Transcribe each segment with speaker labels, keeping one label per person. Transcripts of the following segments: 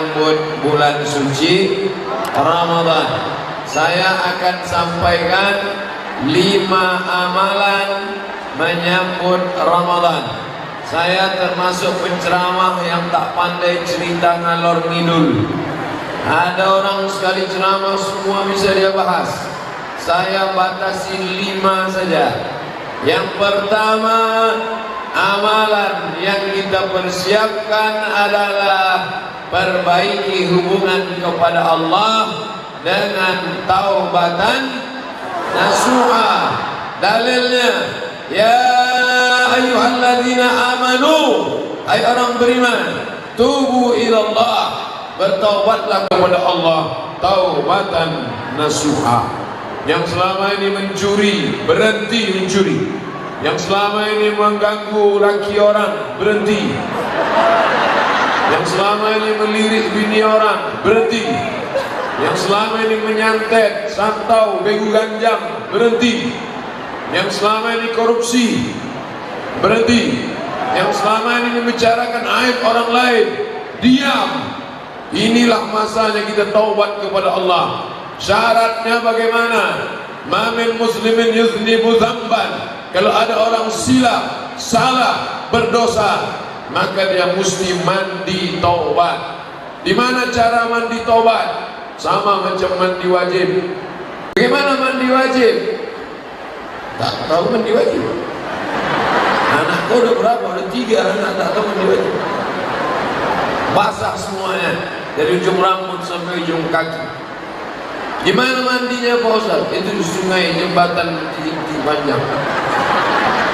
Speaker 1: menyambut bulan suci Ramadan. Saya akan sampaikan 5 amalan menyambut Ramadan. Saya termasuk penceramah yang tak pandai cerita ngalor ngidul. Ada orang sekali ceramah semua bisa dia bahas. Saya batasi 5 saja. Yang pertama, amalan yang kita persiapkan adalah perbaiki hubungan kepada Allah dengan taubatan nasuha. Dalilnya, ya ayyuhalladzina amanu, hai orang beriman, tubu ilallah, bertaubatlah kepada Allah taubatan nasuha. Yang selama ini mencuri, berhenti mencuri. Yang selama ini mengganggu laki orang, berhenti. Yang selama ini melirik bini orang, berhenti. Yang selama ini menyantet, santau, begu ganjang, berhenti. Yang selama ini korupsi, berhenti. Yang selama ini membicarakan aib orang lain, diam. Inilah masanya kita taubat kepada Allah. Syaratnya bagaimana? Ma min muslimin yuznibu dzamban. Kalau ada orang silap, salah, berdosa, maka dia mesti mandi taubat. Di mana cara mandi taubat? Sama macam mandi wajib. Bagaimana mandi wajib? Tak tahu mandi wajib. Anakku udah berapa? Udah 3 anak tak tahu mandi wajib. Basah semuanya dari ujung rambut sampai ujung kaki. Gimana mandinya Pak Ustaz? Itu di sungai, jembatan tinggi panjang.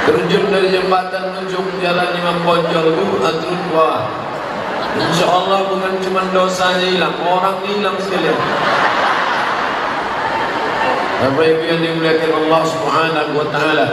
Speaker 1: Terjun dari jembatan menuju jalan Imam Bonjol itu turun ke bawah. Insya Allah bukan cuma dosanya hilang, orang hilang sekalian. Bapak Ibu yang dimuliakan Allah Subhanahu wa taala.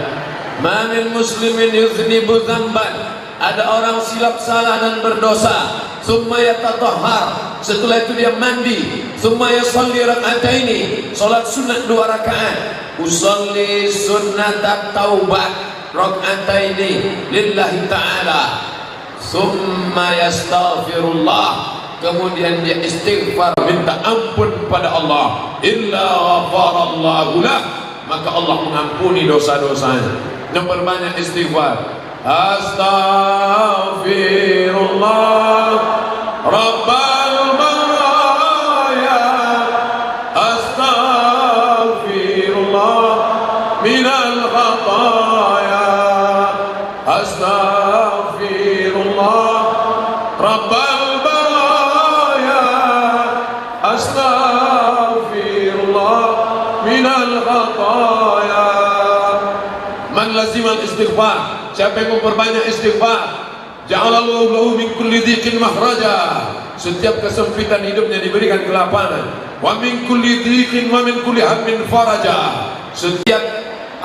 Speaker 1: Ma min muslimin yuznibu dzamban. Ada orang silap salah dan berdosa, summa yatatahhar, setelah itu dia mandi, summa yusalli rak'ataini, salat sunat 2 rakaat, usolli sunnat taubat rak'ataini lillahi ta'ala, summa yastaghfirullah, kemudian dia istighfar, minta ampun pada Allah, illa ghafarallahu lah, maka Allah mengampuni dosa-dosanya. Yang berbanyak istighfar. Astaghfirullah Rabbal baraya, astaghfirullah minal khataya, astaghfirullah Rabbal baraya, astaghfirullah minal khataya. Man lazimal istighfar, siapa yang memperbanyak istighfar, ja'alallahu lahu min kulli dhiqin makhraja, setiap kesempitan hidupnya diberikan kelapangan, wa min kulli dhiqin wa min kulli hammin faraja, setiap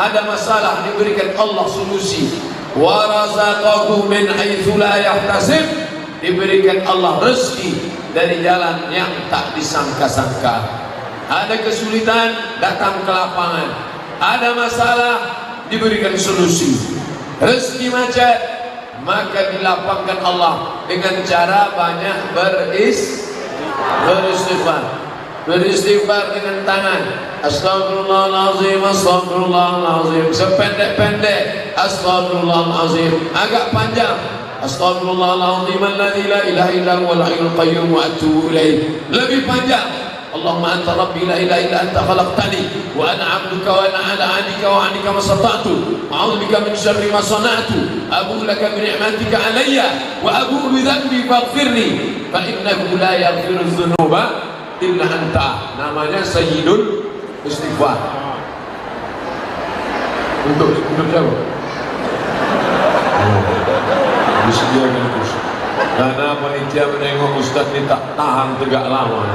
Speaker 1: ada masalah diberikan Allah solusi, wa razaqahu min haitsu la yahtasib, diberikan Allah rezeki dari jalan yang tak disangka-sangka. Ada kesulitan, datang ke lapangan. Ada masalah, diberikan solusi. Rezeki macet, maka dilapangkan Allah dengan cara banyak beristighfar. Beristighfar dengan tangan, astagfirullahalazim, astagfirullahalazim, sependek-pendek astagfirullahalazim, agak panjang astagfirullahalazim alladzi la ilaha illa huwal hayyul qayyum wa atubu ilaih, lebih panjang Allahumma anta rabbi la ilaha illa anta khalaqtani wa ana 'abduka wa ana 'ala 'ahdika wa 'adika ma stata'tu wa a'udzu bika min syarri ma sana'tu abu'u laka bi ni'matika 'alayya wa abu'u bi dhanbi faghfirli fa innahu la yaghfiru dzunuba illa anta. Namanya Sayyidul Istighfar. Untuk siapa? Disediakan kursi. Karena panitia menengok Ustaz ini tak tahan tegak lama.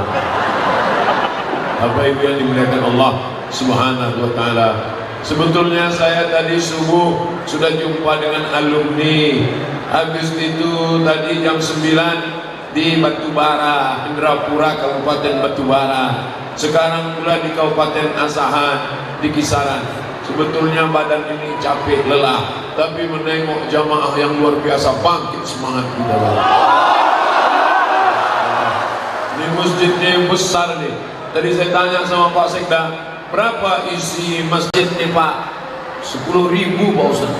Speaker 1: Bapak Ibu yang dimuliakan Allah Subhanahu wa taala. Sebetulnya saya tadi subuh sudah jumpa dengan alumni. Habis itu tadi jam 9 di Batubara, Indrapura, Kabupaten Batubara. Sekarang pula di Kabupaten Asahan, di Kisaran. Sebetulnya badan ini capek, lelah, tapi menengok jamaah yang luar biasa, bangkit semangat kita. masjidnya yang besar nih. Tadi saya tanya sama Pak Sekda, berapa isi masjid nih Pak? 10.000 Pak Ustaz.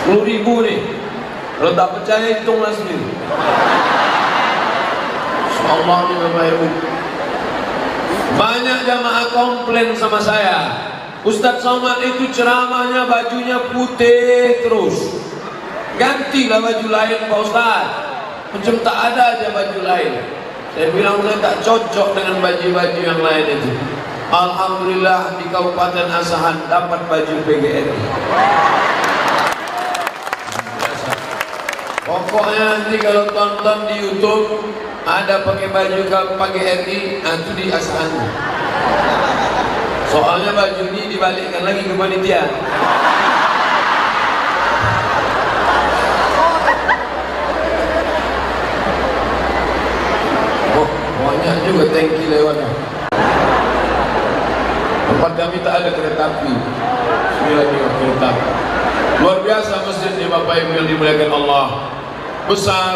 Speaker 1: 10.000 nih. Kalau tak percaya hitunglah sendiri. Insyaallah nih Bapak Ibu. Banyak jamaah komplain sama saya, Ustadz Somad itu ceramahnya bajunya putih terus. Gantilah baju lain Pak Ustadz. Macam tak ada aja baju lain. Saya bilang saya tak cocok dengan baju-baju yang lain itu. Alhamdulillah di Kabupaten Asahan dapat baju PGRI. Pokoknya nanti kalau tonton di YouTube ada pakai baju PGRI, itu di Asahan. Soalnya baju ini dibalikkan lagi ke panitia. Banyak juga tangki lewat. Tempat kami tak ada kereta api. 9 kereta. Luar biasa masjidnya Bapak Ibu yang dimuliakan Allah. Besar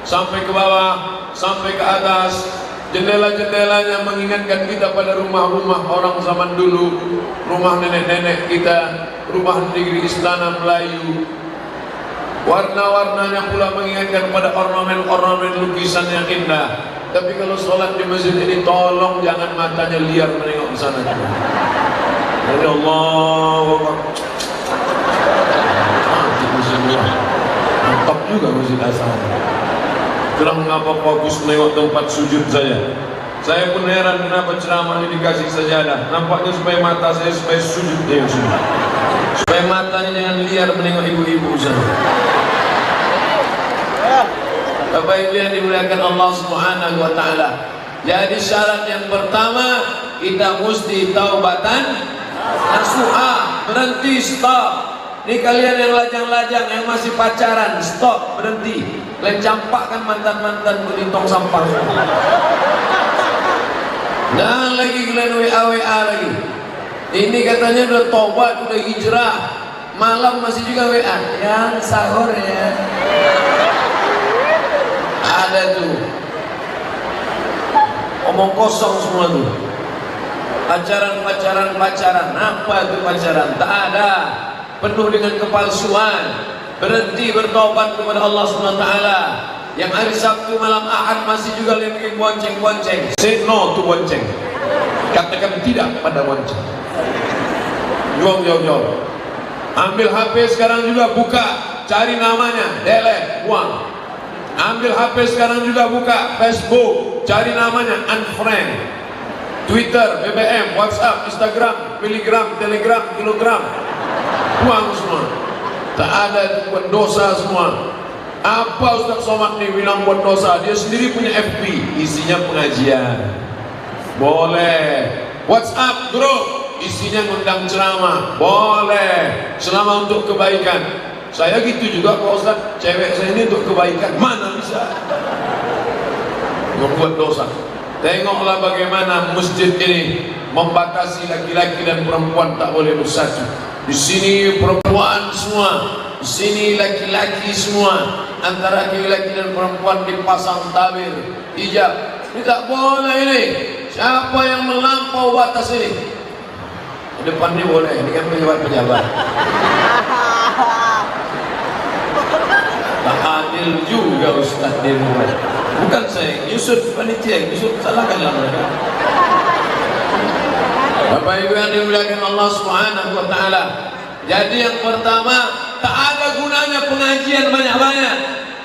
Speaker 1: sampai ke bawah, sampai ke atas. Jendela-jendelanya mengingatkan kita pada rumah-rumah orang zaman dulu, rumah nenek-nenek kita, rumah negeri istana Melayu. Warna-warnanya pula mengingatkan pada ornamen-ornamen lukisan yang indah. Tapi kalau sholat di masjid ini tolong jangan matanya liar menengok ke sana. Jadi Allahu Akbar. Mantap juga masjid Asahan. Itulah mengapa fokus menengok tempat sujud saya. Saya pun heran kenapa ceramah ini dikasih sajadah. Nampaknya supaya mata saya supaya sujud dia sujud. Supaya matanya jangan liar menengok ibu-ibu sana. Bapak Ibu yang dimuliakan Allah Subhanahu wa taala. Jadi syarat yang pertama kita mesti taubatan nasuha, berhenti, stop. Ini kalian yang lajang-lajang yang masih pacaran, stop, berhenti. Kalian campakkan mantan-mantan di tong sampah. Jangan lagi kalian WA lagi. Ini katanya udah tobat, udah hijrah, malam masih juga WA. Yang sahur ya. Ada tuh omong kosong semua tuh. Pacaran, apa itu pacaran? Tak ada. Penuh dengan kepalsuan. Berhenti bertobat kepada Allah SWT. Yang hari Sabtu malam Ahad masih juga lagi bonceng-bonceng. Say no to bonceng. Katakan tidak pada bonceng. Jauh. Ambil HP sekarang juga, buka, cari namanya, delete, buang. Ambil HP sekarang juga, buka Facebook, cari namanya, unfriend. Twitter, BBM, WhatsApp, Instagram, miligram, telegram, kilogram, buang semua. Tak ada itu buat dosa semua. Apa Ustaz Somad nih bilang buat dosa? Dia sendiri punya FB, isinya pengajian. Boleh. WhatsApp grup, isinya ngundang ceramah. Boleh. Selama untuk kebaikan. Saya gitu juga Pak Ustaz, cewek saya ini untuk kebaikan, mana bisa membuat dosa. Tengoklah bagaimana masjid ini membatasi laki-laki dan perempuan tak boleh bersatu. Di sini perempuan semua, di sini laki-laki semua. Antara laki-laki dan perempuan dipasang tabir, hijab. Ini tak boleh ini. Siapa yang melampau batas ini? Di depan ini boleh, ini kan pejabat-pejabat. Tak adil juga Ustaz di rumah. Bukan saya, Yusuf panitia, Yusuf salahkanlah mereka. Bapak Ibu yang dimuliakan Allah Subhanahu wa taala. Jadi yang pertama, tak ada gunanya pengajian banyak-banyak.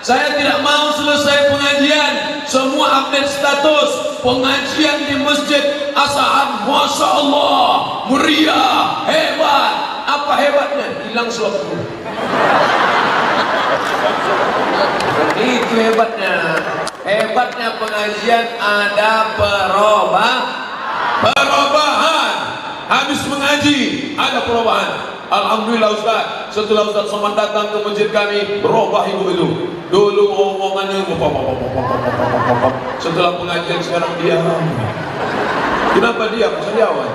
Speaker 1: Saya tidak mau selesai pengajian semua update status pengajian di Masjid Asahan. Masya Allah, meriah, hebat. Apa hebatnya? Hilang slotku. Itu hebatnya. Hebatnya pengajian ada perubahan. Habis mengaji ada perubahan. Alhamdulillah Ustaz, setelah Ustaz Somad datang ke masjid kami, berubah ibu itu. Dulu omongannya setelah pengajian sekarang diam. Kenapa diam? Saya jawab.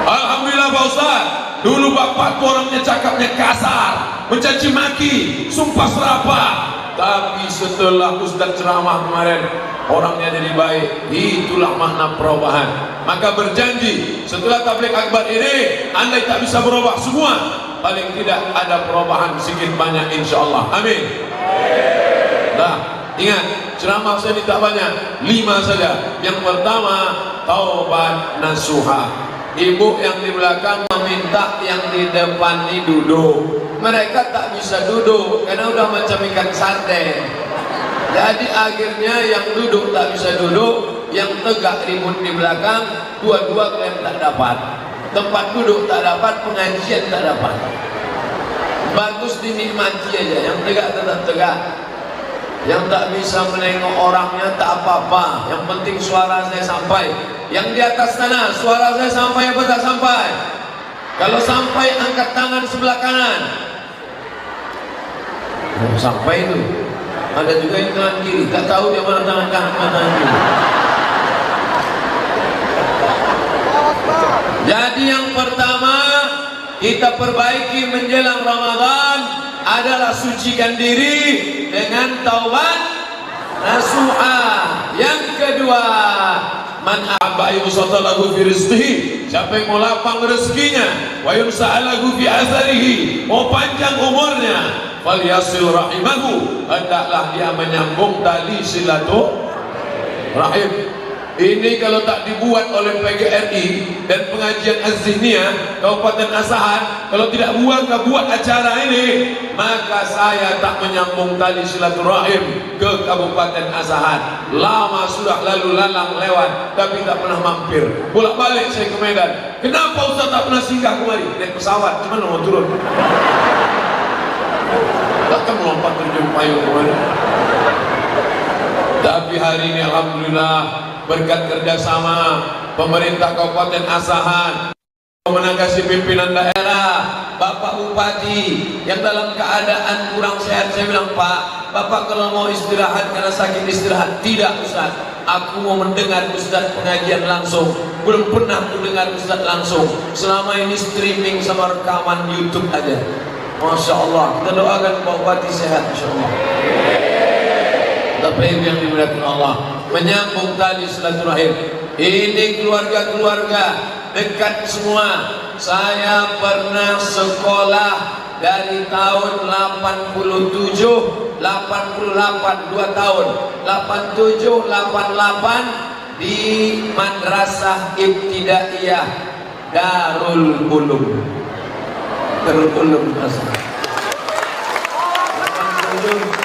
Speaker 1: Alhamdulillah Pak Ustaz, dulu bapak orangnya cakapnya kasar, mencaci maki, sumpah serapah. Tapi setelah Ustaz ceramah kemarin, orangnya jadi baik. Itulah makna perubahan. Maka berjanji setelah tabligh akbar ini, andai tak bisa berubah semua, paling tidak ada perubahan sedikit banyak insyaallah. Amin. Nah, ingat, ceramah saya ini tak banyak, 5 saja. Yang pertama, taubat nasuha. Ibu yang di belakang meminta yang di depan ini duduk. Mereka tak bisa duduk karena udah macam ikan sarden. Jadi akhirnya yang duduk tak bisa duduk, yang tegak ribut di belakang, dua-dua kalian tak dapat. Tempat duduk tak dapat, pengajian tak dapat. Bagus dinikmati aja, yang tegak tetap tegak. Yang tak bisa menengok orangnya tak apa-apa, yang penting suara saya sampai. Yang di atas sana, suara saya sampai apa tak sampai? Kalau sampai, angkat tangan sebelah kanan. Sampai itu. Ada juga yang tangan kiri, tak tahu dia mana tangan kanan, mana tangan kiri. Jadi yang pertama kita perbaiki menjelang Ramadan adalah sucikan diri dengan taubat nasuha. Yang kedua, man ahabba yusatalahu fi rizqihi, siapa yang mau lapang rezekinya, wa yunsa'alahu fi atharihi, mau panjang umurnya, falyasil rahimahu, hendaklah dia menyambung tali silaturahim. Ini kalau tak dibuat oleh PGRI dan pengajian Az-Zihniyah Kabupaten Asahan, kalau tidak buat acara ini, maka saya tak menyambung tali silaturahim ke Kabupaten Asahan. Lama sudah lalu lalang lewat, tapi tak pernah mampir. Bolak-balik saya ke Medan. Kenapa Ustaz tak pernah singgah kemari? Naik pesawat, cuman mau turun. Takkan melompat terjun payung kemari. Tapi hari ini alhamdulillah, berkat kerjasama pemerintah Kabupaten Asahan, menanggapi pimpinan daerah, Bapak Bupati yang dalam keadaan kurang sehat, saya bilang, Pak, Bapak kalau mau istirahat karena sakit istirahat. Tidak Ustaz, aku mau mendengar Ustaz pengajian langsung. Belum pernah mendengar Ustaz langsung, selama ini streaming sama rekaman YouTube aja. Masya Allah, kita doakan Pak Bupati sehat insya Allah. Tapi yang dimuliakan Allah, menyambung tali silaturahim. Ini keluarga-keluarga dekat semua. Saya pernah sekolah dari tahun 87, 88, 2 tahun, 87, 88 di Madrasah Ibtidaiyah Darul Ulum. Darul Ulum 87,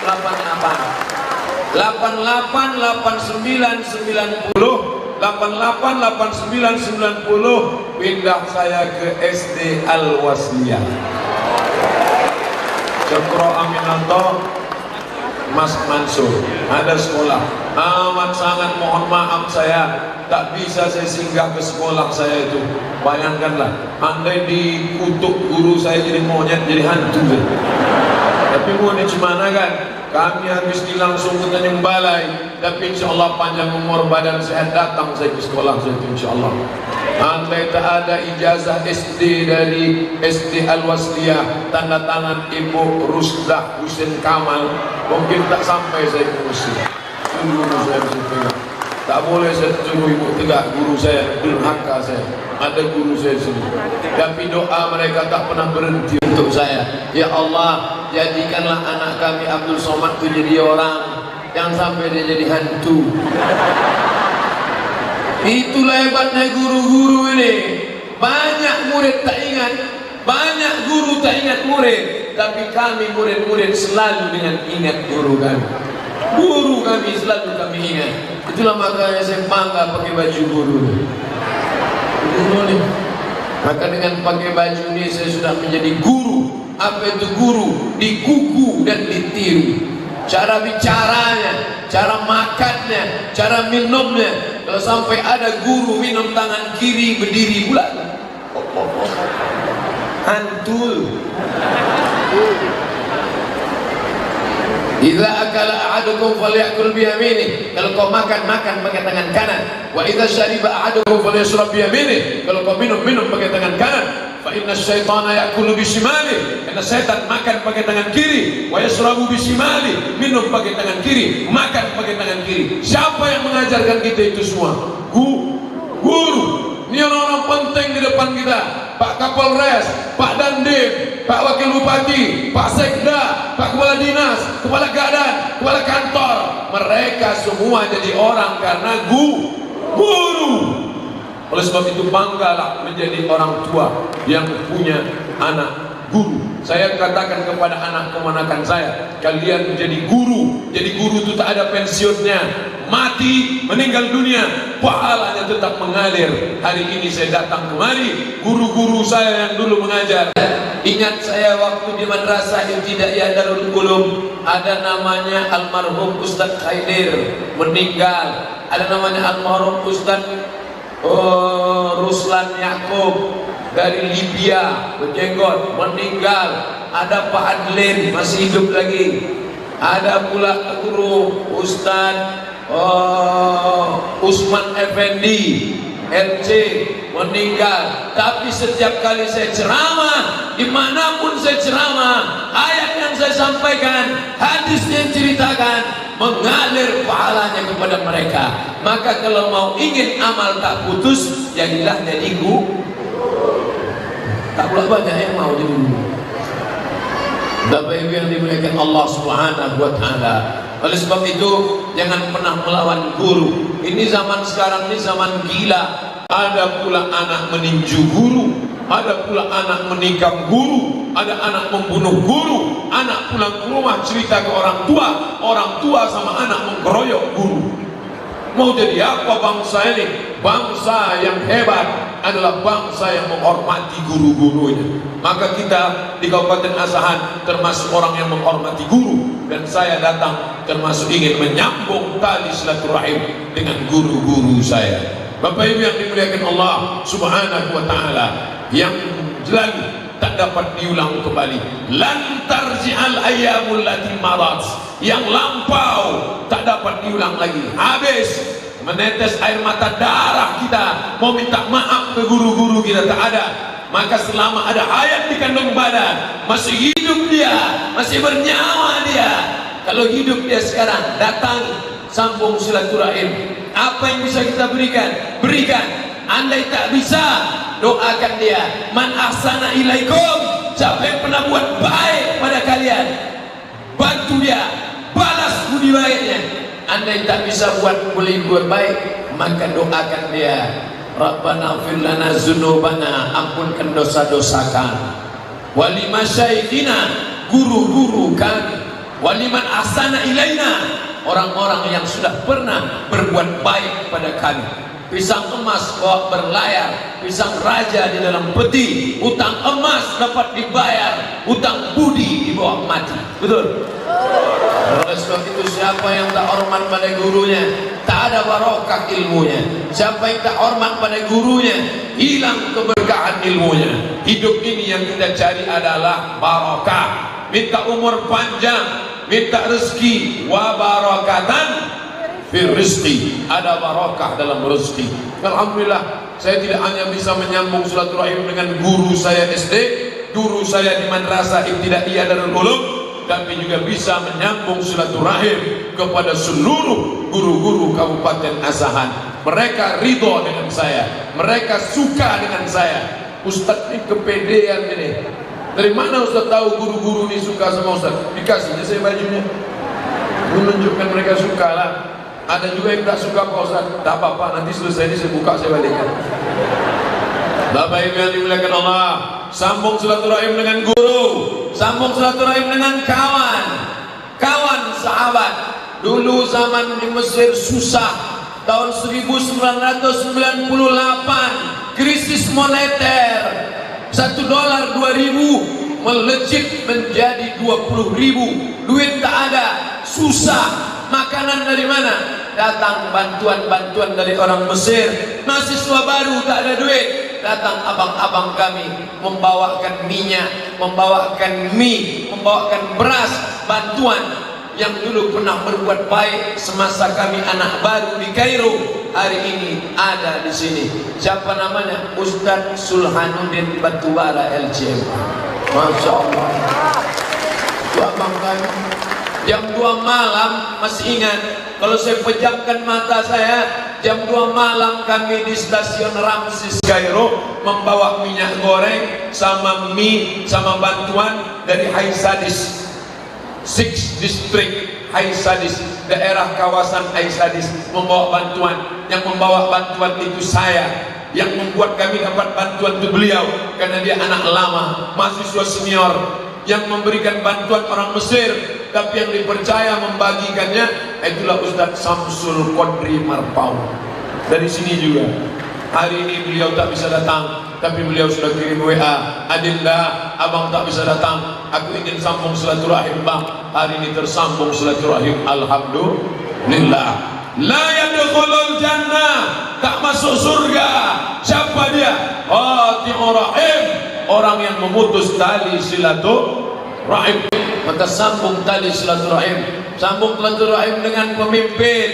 Speaker 1: 88. 88, 89, 90, 88, 89, 90 pindah saya ke SD Al-Wasliyah. Cokro Aminanto, Mas Mansur, ada sekolah. Amat sangat mohon maaf saya tak bisa saya singgah ke sekolah saya itu. Bayangkanlah, andai dikutuk guru saya jadi monyet, jadi hantu. Tapi mau gimana kan? Kami habis langsung ke Tanjung Balai, tapi insya Allah panjang umur badan sehat datang saya ke sekolah saya itu insya Allah. Andai tak ada ijazah SD dari SD Al-Wasliyah, tanda tangan Ibu Rusdah Husin Kamal, mungkin tak sampai saya ke Mesir. Guru saya bisa pegang. Tak boleh saya suruh ibu tegak, guru saya, durhaka saya. Ada guru saya sini. Tapi doa mereka tak pernah berhenti untuk saya. Ya Allah, jadikanlah anak kami Abdul Somad itu jadi orang, yang sampai dia jadi hantu. Itulah hebatnya guru-guru ini. Banyak murid tak ingat, banyak guru tak ingat murid, tapi kami murid-murid selalu dengan ingat guru kami. Guru kami selalu kami ingat. Itulah makanya saya bangga pakai baju guru. Guru nih. Maka dengan pakai baju ini saya sudah menjadi guru. Apa itu guru? Digugu dan ditiru. Cara bicaranya, cara makannya, cara minumnya. Kalau sampai ada guru minum tangan kiri berdiri pula, hantul. Idza akala ahadukum falyakul bi yaminih. Kalau kau makan pakai tangan kanan. Wa idza syariba ahadukum falyashrab bi yaminih. Kalau kau minum pakai tangan kanan. Fa inna syaitana yakulu bisimali, karena setan makan pakai tangan kiri, wa yasrabu bisimali, minum pakai tangan kiri, makan pakai tangan kiri. Siapa yang mengajarkan kita itu semua? Guru. Ini orang-orang penting di depan kita. Pak Kapolres, Pak Dandim, Pak Wakil Bupati, Pak Sekda, Pak Kepala Dinas, Kepala Gadan, Kepala Kantor. Mereka semua jadi orang karena guru. Oleh sebab itu banggalah menjadi orang tua yang punya anak guru. Saya katakan kepada anak kemanakan saya, kalian menjadi guru. Jadi guru itu tak ada pensiunnya. Mati, meninggal dunia, pahalanya tetap mengalir. Hari ini saya datang kemari, guru-guru saya yang dulu mengajar. Ingat saya waktu di Madrasah Ibtidaiyah Darul Ulum, ada namanya almarhum Ustaz Khaidir, meninggal. Ada namanya almarhum Ustaz Ruslan Yakub dari Libya, berjenggot, meninggal. Ada Pak Adlin masih hidup lagi. Ada pula guru Ustaz Usman Effendi LC, meninggal. Tapi setiap kali saya ceramah, dimanapun saya ceramah, ayat yang saya sampaikan, hadis yang ceritakan, mengalir pahalanya kepada mereka. Maka kalau mau ingin amal tak putus, jadilah jadi guru. Tak pula banyak yang mau jadi guru. Bapak Ibu yang dimuliakan Allah Subhanahu wa Ta'ala. Oleh sebab itu jangan pernah melawan guru. Ini zaman sekarang ini zaman gila. Ada pula anak meninju guru, ada pula anak menikam guru, ada anak membunuh guru, anak pulang ke rumah cerita ke orang tua sama anak mengkeroyok guru. Mau jadi apa bangsa ini? Bangsa yang hebat adalah bangsa yang menghormati guru-gurunya. Maka kita di Kabupaten Asahan termasuk orang yang menghormati guru, dan saya datang termasuk ingin menyambung tali silaturahim dengan guru-guru saya. Bapak Ibu yang dimuliakan Allah Subhanahu wa Ta'ala, yang lalu tak dapat diulang kembali. Lan tarji'al ayyamul lati madat, yang lampau tak dapat diulang lagi. Habis, menetes air mata darah kita mau minta maaf ke guru-guru kita tak ada. Maka selama ada hayat di kandung badan, masih hidup dia, masih bernyawa dia, kalau hidup dia sekarang, datang sambung silaturahim. Apa yang bisa kita berikan? Berikan. Andai tak bisa, doakan dia. Man ahsana ilaikum, siapa yang pernah buat baik pada kalian, bantu dia, balas budi baiknya. Andai tak bisa boleh buat baik, maka doakan dia. Rabbana ighfir lana dzunubana, ampunkan dosa-dosa kami. Wali masyaikhina, guru-guru kami. Waliman ahsana ilaina, orang-orang yang sudah pernah berbuat baik pada kami. Pisang emas bawa berlayar, pisang raja di dalam peti. Utang emas dapat dibayar, utang budi dibawa mati. Betul? Oleh sebab itu siapa yang tak hormat pada gurunya, tak ada barokah ilmunya. Siapa yang tak hormat pada gurunya, hilang keberkahan ilmunya. Hidup ini yang kita cari adalah barokah. Minta umur panjang, minta rezeki, wa barakatan fil rizqi, ada barakah dalam rezeki. Alhamdulillah, saya tidak hanya bisa menyambung silaturahim dengan guru saya SD, guru saya di Madrasah Ibtidaiyah Darul Ulum, tapi juga bisa menyambung silaturahim kepada seluruh guru-guru Kabupaten Asahan. Mereka ridho dengan saya, mereka suka dengan saya. Ustaz ini kepedean ini. Dari mana Ustaz tahu guru-guru ini suka sama Ustaz? Dikasihnya saya bajunya, menunjukkan mereka suka lah. Ada juga yang tak suka Pak Ustaz, tak apa-apa, nanti selesai ini saya buka, saya balikkan. Bapak Ibu yang dimuliakan Allah, sambung silaturahim dengan guru, sambung silaturahim dengan kawan, kawan sahabat. Dulu zaman di Mesir susah, tahun 1998 krisis moneter, $1 2.000 melejit menjadi 20.000, duit tak ada, susah. Makanan dari mana? Datang bantuan-bantuan dari orang Mesir. Mahasiswa baru tak ada duit, datang abang-abang kami membawakan minyak, membawakan mie, membawakan beras, bantuan.
Speaker 2: yang dulu pernah berbuat baik semasa kami anak baru di Kairo, hari ini ada di sini. Siapa namanya? Ustadz Sulhanuddin Batubara LCM. Masya Allah. Itu abang kami. Jam 2 malam, masih ingat, kalau saya pejamkan mata saya, jam 2 malam kami di stasiun Ramses Kairo membawa minyak goreng sama mie sama bantuan dari Hai Sadis 6 District Hai Sadis, daerah kawasan Hai Sadis, membawa bantuan. Yang membawa bantuan itu saya, yang membuat kami dapat bantuan itu beliau, karena dia anak lama, mahasiswa senior. Yang memberikan bantuan orang Mesir, tapi yang dipercaya membagikannya itulah Ustadz Samsul Qadri Marpau. Dari sini juga. Hari ini beliau tak bisa datang, tapi beliau sudah kirim WA, Adinda, abang tak bisa datang, aku ingin sambung silaturahim bang. Hari ini tersambung silaturahim, alhamdulillah. La yadkhulul jannah, tak masuk surga. Siapa dia? Qati'ur rahim, orang yang memutus tali silaturahim. Maka sambung tali silaturahim, sambung silaturahim dengan pemimpin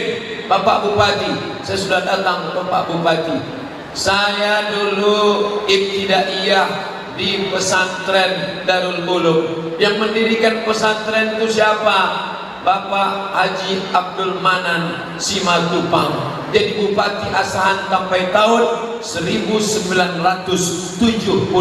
Speaker 2: Bapak Bupati. Saya sudah datang Bapak Bupati. Saya dulu ibtidaiyah di pesantren Darul Ulum. Yang mendirikan pesantren itu siapa? Bapak Haji Abdul Manan Simatupang. Jadi Bupati Asahan sampai tahun 1979.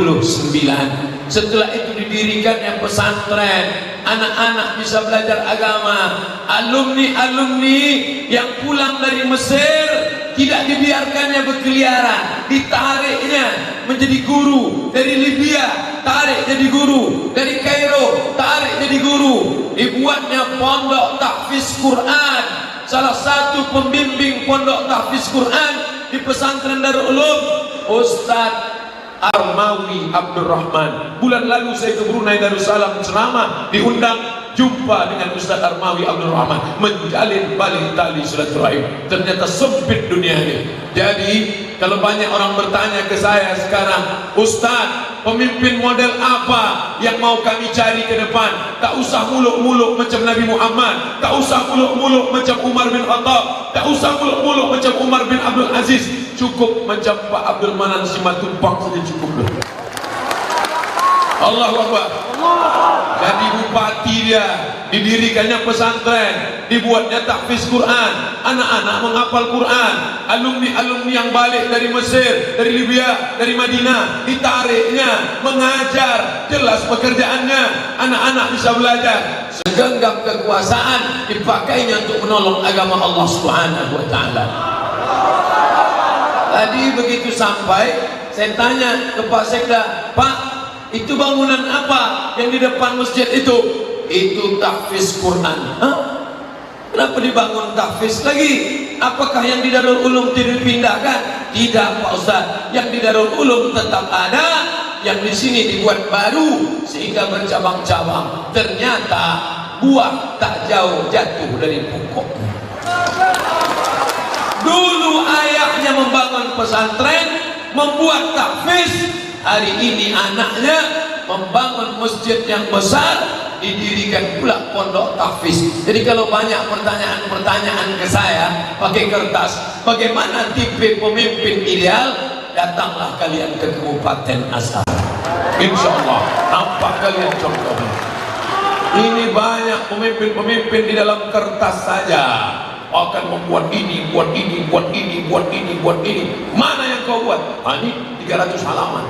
Speaker 2: Setelah itu didirikannya pesantren, anak-anak bisa belajar agama. Alumni-alumni yang pulang dari Mesir tidak dibiarkannya berkeliaran, ditariknya menjadi guru. Dari Libya tarik jadi guru, dari Kairo tarik jadi guru. Dibuatnya pondok tahfiz Quran. Salah satu pembimbing pondok tahfiz Quran di pesantren Darul Ulum, Ustadz Armawi Abdurrahman. Bulan lalu saya ke Brunei Darussalam ceramah, diundang, jumpa dengan Ustadz Armawi Abdurrahman, menjalin balik tali silaturahim. Ternyata sempit dunia ini. Jadi kalau banyak orang bertanya ke saya sekarang, Ustadz, pemimpin model apa yang mau kami cari ke depan? Tak usah muluk-muluk macam Nabi Muhammad, tak usah muluk-muluk macam Umar bin Khattab, tak usah muluk-muluk macam Umar bin Abdul Aziz. Cukup macam Pak Abdul Manan Simatupang saja cukup. Allahu Akbar. Jadi bupati dia, didirikannya pesantren, dibuatnya tahfiz Quran, anak-anak menghafal Quran. Alumni-alumni yang balik dari Mesir, dari Libya, dari Madinah, ditariknya mengajar. Jelas pekerjaannya, anak-anak bisa belajar. Segenggam kekuasaan dipakainya untuk menolong agama Allah Subhanahu wa taala. Tadi begitu sampai, saya tanya ke Pak Sekda, Pak, itu bangunan apa yang di depan masjid itu? Itu tahfiz Quran. Hah? Kenapa dibangun tahfiz lagi? Apakah yang di Darul Ulum tidak dipindahkan? Tidak Pak Ustaz, yang di Darul Ulum tetap ada, yang di sini dibuat baru sehingga bercabang-cabang. Ternyata buah tak jauh jatuh dari pokoknya. Dulu ayahnya membangun pesantren, membuat tahfiz. Hari ini anaknya membangun masjid yang besar, didirikan pula pondok tahfiz. Jadi kalau banyak pertanyaan-pertanyaan ke saya pakai kertas, bagaimana tipe pemimpin ideal? Datanglah kalian ke Kabupaten Azhar. Insya Allah nampak kalian contohnya. Ini banyak pemimpin-pemimpin di dalam kertas saja akan membuat ini, buat ini, buat ini, buat ini, buat ini. Mana yang kau buat? Ini 300 halaman.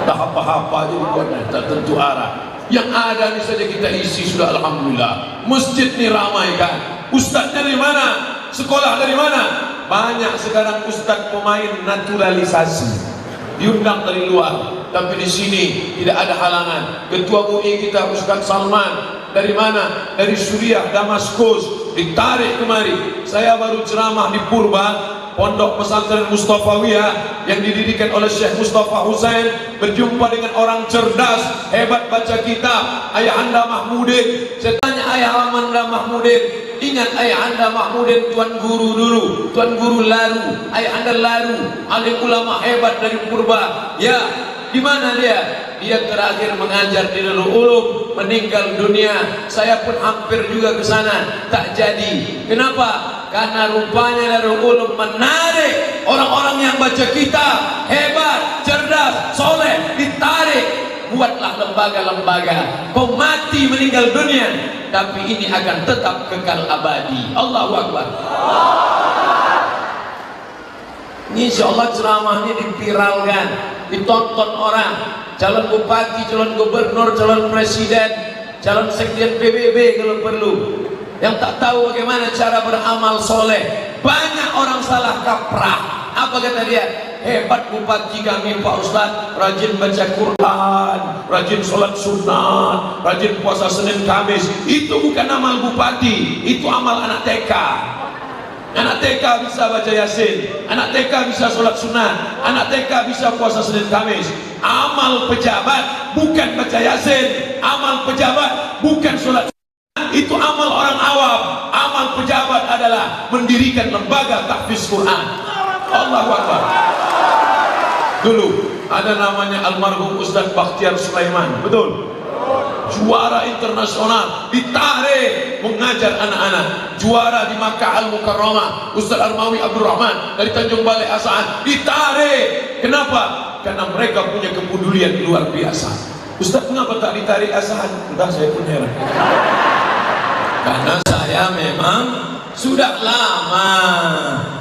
Speaker 2: Tak apa-apa aja dibuatnya, tak tentu arah. Yang ada ini saja kita isi sudah, alhamdulillah. Masjid ini ramai kan. Ustaz dari mana? Sekolah dari mana? Banyak sekarang ustaz pemain naturalisasi, diundang dari luar. Tapi di sini tidak ada halangan. Ketua UI kita Ustaz Salman dari mana? Dari Suriah, Damaskus, ditarik kemari. Saya baru ceramah di Purba, pondok pesantren Mustafawiyah yang didirikan oleh Syekh Mustafa Husain, berjumpa dengan orang cerdas, hebat baca kitab, Ayahanda Mahmudin. Saya tanya Ayahanda Mahmudin, ingat Ayahanda Mahmudin tuan guru dulu, tuan guru Laru, Ayahanda Laru, alim ulama hebat dari Purba. Ya, Di mana dia? Dia terakhir mengajar di Darul Ulum, meninggal dunia. Saya pun hampir juga ke sana, tak jadi. Kenapa? Karena rupanya Darul Ulum menarik orang-orang yang baca kitab, hebat, cerdas, soleh, ditarik. Buatlah lembaga-lembaga. Kau mati meninggal dunia, tapi ini akan tetap kekal abadi. Allahu Akbar. Ini insya Allah ceramahnya dipiralkan, ditonton orang. Calon bupati, calon gubernur, calon presiden, calon sekjen PBB kalau perlu. Yang tak tahu bagaimana cara beramal soleh. Banyak orang salah kaprah. Apa kata dia? Hebat bupati kami Pak Ustadz, rajin baca Quran, rajin sholat sunnah, rajin puasa Senin Kamis. Itu bukan amal bupati, itu amal anak TK. Anak TK bisa baca Yasin, anak TK bisa sholat sunnah, anak TK bisa puasa Senin Kamis. Amal pejabat bukan baca Yasin, amal pejabat bukan sholat sunnah. Itu amal orang awam. Amal pejabat adalah mendirikan lembaga tahfiz Quran. Allahu Akbar. Dulu ada namanya almarhum Ustadz Bakhtiar Sulaiman, betul? Juara internasional, ditarik mengajar anak-anak. Juara di Makkah Al-Mukarramah, Ustadz Armawi Abdurrahman dari Tanjung Balai Asahan, ditarik. Kenapa? Karena mereka punya kepedulian luar biasa. Ustadz, kenapa tak ditarik Asahan? Entah, saya pun heran. Karena saya memang sudah lama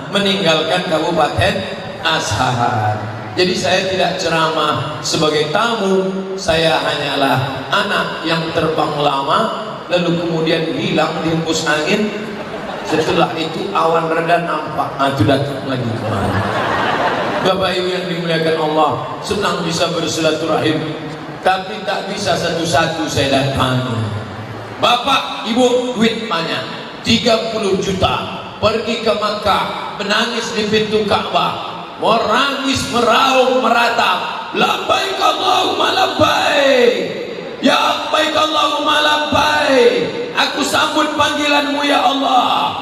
Speaker 2: meninggalkan Kabupaten Asahan. Jadi saya tidak ceramah sebagai tamu, saya hanyalah anak yang terbang lama, lalu kemudian hilang dihembus angin. Setelah itu awan reda nampak, itu datang lagi kemana. Bapak Ibu yang dimuliakan Allah, senang bisa bersilaturahim, tapi tak bisa satu-satu saya datangi. Bapak Ibu duit banyak, 30 juta, pergi ke Makkah, menangis di pintu Ka'bah, merangis, meraung, meratap, labbaik Allahumma labbaik, ya labbaik Allahumma labbaik, aku sambut panggilanmu ya Allah.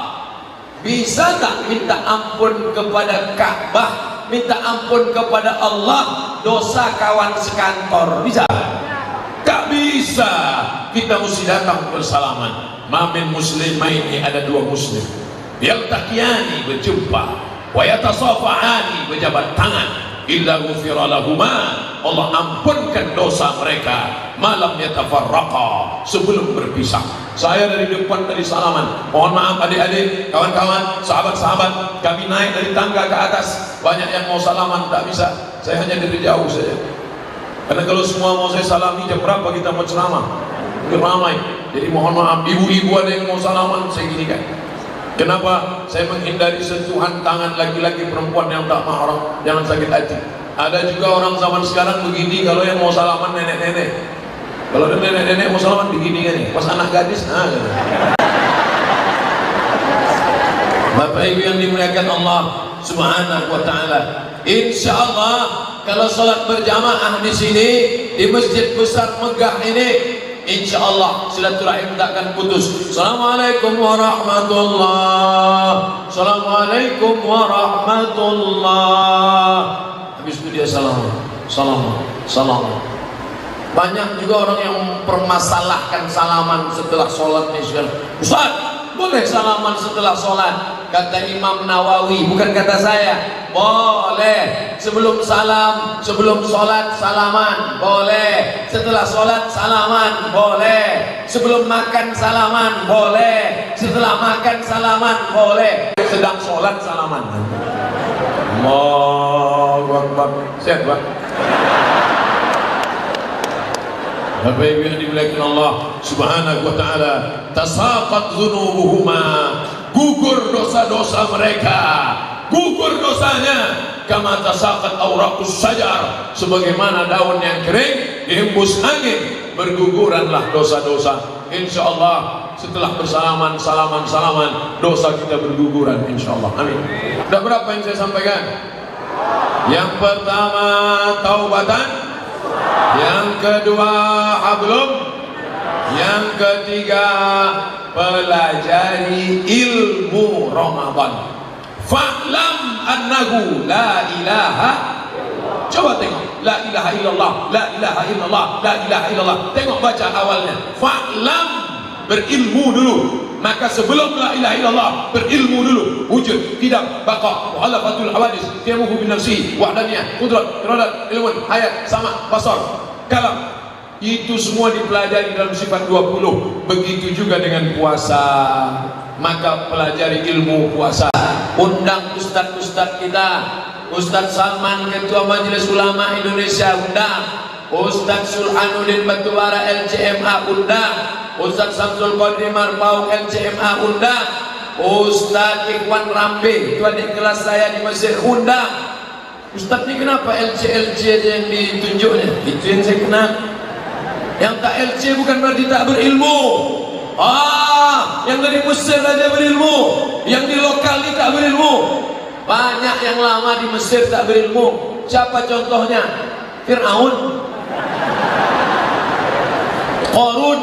Speaker 2: Bisa tak minta ampun kepada Ka'bah, minta ampun kepada Allah, dosa kawan sekantor? Bisa? Tak bisa. Kita mesti datang bersalaman. Mamin muslimaini, ada dua muslim, yaltaqiyani, berjumpa, wa yatasafahani, berjabat tangan, illa ghufira lahuma, Allah ampunkan dosa mereka, malam yatafarraqa, sebelum berpisah. Saya dari depan tadi salaman, mohon maaf adik-adik, kawan-kawan, sahabat-sahabat, kami naik dari tangga ke atas, banyak yang mau salaman, tak bisa, saya hanya dari jauh saja. Karena kalau semua mau saya salami, jam berapa kita mau ceramah? Ramai. Jadi mohon maaf, ibu-ibu ada yang mau salaman, saya gini kan. Kenapa? Saya menghindari sentuhan tangan laki-laki perempuan yang tak mahram, jangan sakit hati. Ada juga orang zaman sekarang begini, kalau yang mau salaman nenek-nenek. Kalau ada nenek-nenek mau salaman begini kan, pas anak gadis, gitu. Bapak Ibu yang dimuliakan Allah Subhanahu wa taala, insya Allah kalau salat berjamaah di sini di masjid besar megah ini, insya Allah silaturahim tak akan putus. Assalamualaikum warahmatullah, Assalamualaikum warahmatullah. Habis itu dia salam. Banyak juga orang yang mempermasalahkan salaman setelah sholat nih. Ustaz, boleh salaman setelah sholat? Kata Imam Nawawi, bukan kata saya, boleh. Sebelum salam, sebelum sholat salaman, boleh. Setelah sholat salaman, boleh. Sebelum makan salaman, boleh. Setelah makan salaman, boleh. Sedang sholat salaman. Allahu Akbar. Sehat, Pak? Bapak Ibu yang dimuliakan Allah Subhanahu wa taala, tasaqat dzunubuhuma, gugur dosa-dosa mereka, gugur dosanya, kama tasaqat awraqus syajar, sebagaimana daun yang kering dihembus angin, berguguranlah dosa-dosa. Insyaallah setelah bersalaman salaman dosa kita berguguran insyaallah. Amin. Sudah berapa yang saya sampaikan? Yang pertama taubatan, yang kedua hablum, yang ketiga pelajari ilmu Ramadan. Fa'lam annahu la ilaha
Speaker 1: Coba tengok, la ilaha illallah, la ilaha illallah, la ilaha illallah. Tengok baca awalnya, fa'lam, berilmu dulu. Maka sebelum la ilaha illallah, berilmu dulu. Wujud, tidak, baqa, muhalafatul hawadis, qiyamuhu bin nafsi, wahdaniyah, qudrat, iradat, ilmun, hayat, sama, basar, kalam. Itu semua dipelajari dalam sifat 20. Begitu juga dengan puasa. Maka pelajari ilmu puasa. Undang ustaz-ustaz kita, Ustaz Salman, Ketua Majelis Ulama Indonesia, undang. Ustaz Sulhanuddin Batubara LCMA, undang. Ustaz Samsul Qadir Marpaung LCMA, undang. Ustaz Ikhwan Rambe, itu adik kelas saya di Mesir, undang. Ustaz ini kenapa LC aja yang ditunjuknya? Itu yang saya kenal. Yang tak LC bukan berarti tak berilmu. Yang dari Mesir aja berilmu, yang di lokal ini tak berilmu. Banyak yang lama di Mesir tak berilmu. Siapa contohnya? Fir'aun, Qarun,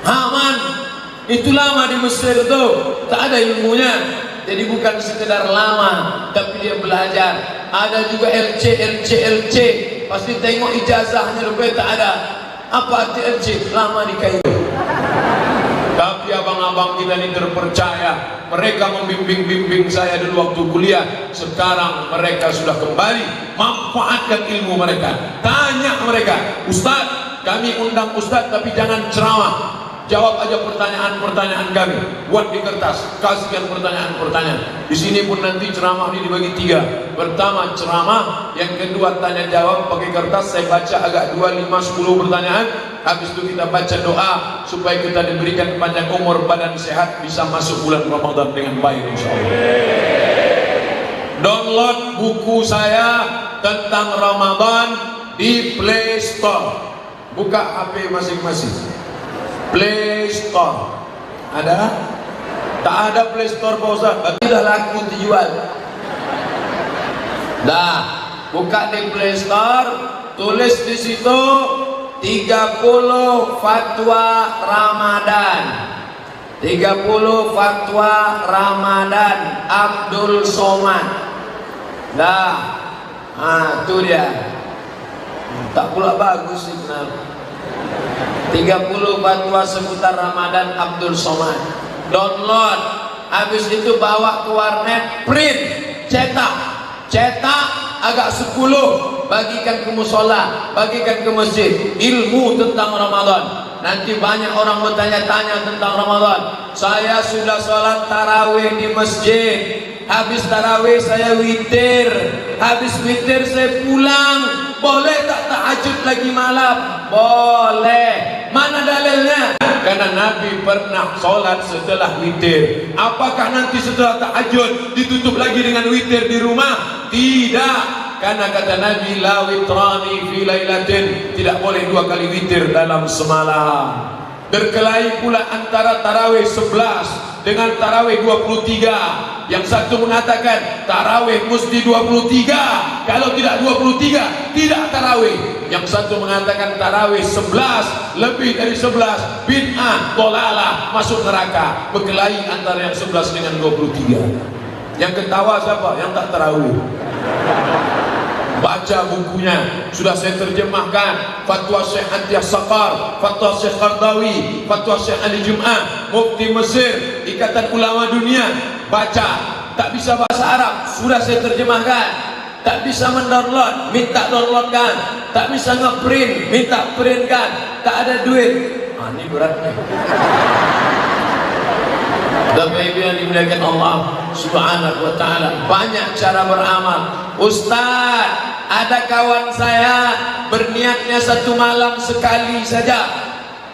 Speaker 1: Haman. Itu lama di Mesir itu, tak ada ilmunya. Jadi bukan sekedar lama, tapi dia belajar. Ada juga LC. Pasti tengok ijazahnya, rupanya tak ada. Apa arti LC? Lama di Kairo. Tapi abang-abang kita ini terpercaya. Mereka membimbing saya dulu waktu kuliah. Sekarang mereka sudah kembali. Manfaatkan ilmu mereka. Tanya mereka, Ustaz, kami undang Ustaz tapi jangan ceramah. Jawab aja pertanyaan-pertanyaan kami. Buat di kertas, kasihkan pertanyaan-pertanyaan. Di sini pun nanti ceramah ini dibagi 3. Pertama ceramah, yang kedua tanya jawab pakai kertas. Saya baca agak 2, 5, 10 pertanyaan. Habis itu kita baca doa supaya kita diberikan panjang umur, badan sehat, bisa masuk bulan Ramadan dengan baik insyaallah. Download buku saya tentang Ramadan di Play Store. Buka HP masing-masing. Play Store ada? Tak ada Play Store Pak Ustaz. Berarti dah laku dijual. Dah, buka di Play Store, tulis di situ 30 fatwa Ramadan. 30 fatwa Ramadan Abdul Somad. Dah. Itu dia. Tak pula bagus sih kenapa. 30 fatwa seputar Ramadan Abdul Somad. Download. Habis itu bawa ke warnet, print, cetak agak 10, bagikan ke musola, bagikan ke masjid. Ilmu tentang Ramadan. Nanti banyak orang bertanya-tanya tentang Ramadan. Saya sudah sholat tarawih di masjid. Habis tarawih saya witir. Habis witir saya pulang. Boleh tak tahajud lagi malam? Boleh. Mana dalilnya? Karena Nabi pernah sholat setelah witir. Apakah nanti setelah tahajud ditutup lagi dengan witir di rumah? Tidak. Karena kata Nabi, la witrani fi lailatin, tidak boleh 2 kali witir dalam semalam. Berkelahi pula antara tarawih 11 dengan tarawih 23. Yang satu mengatakan tarawih mesti 23, kalau tidak 23 tidak tarawih. Yang satu mengatakan tarawih 11, lebih dari 11 bid'ah, dhalalah, masuk neraka. Berkelahi antara yang 11 dengan 23. Yang ketawa siapa? Yang tak tarawih. Baca bukunya, sudah saya terjemahkan. Fatwa Syekh Atiyah Saqar, Fatwa Syekh Qardawi, Fatwa Syekh Ali Jum'ah, Mufti Mesir, Ikatan Ulama Dunia. Baca. Tak bisa bahasa Arab, sudah saya terjemahkan. Tak bisa mendownload, minta downloadkan. Tak bisa ngeprint, minta printkan. Tak ada duit. Ini beratnya. Bapak Ibu yang dimuliakan Allah Subhanahu wa taala, banyak cara beramal. Ustaz, ada kawan saya berniatnya 1 malam sekali saja,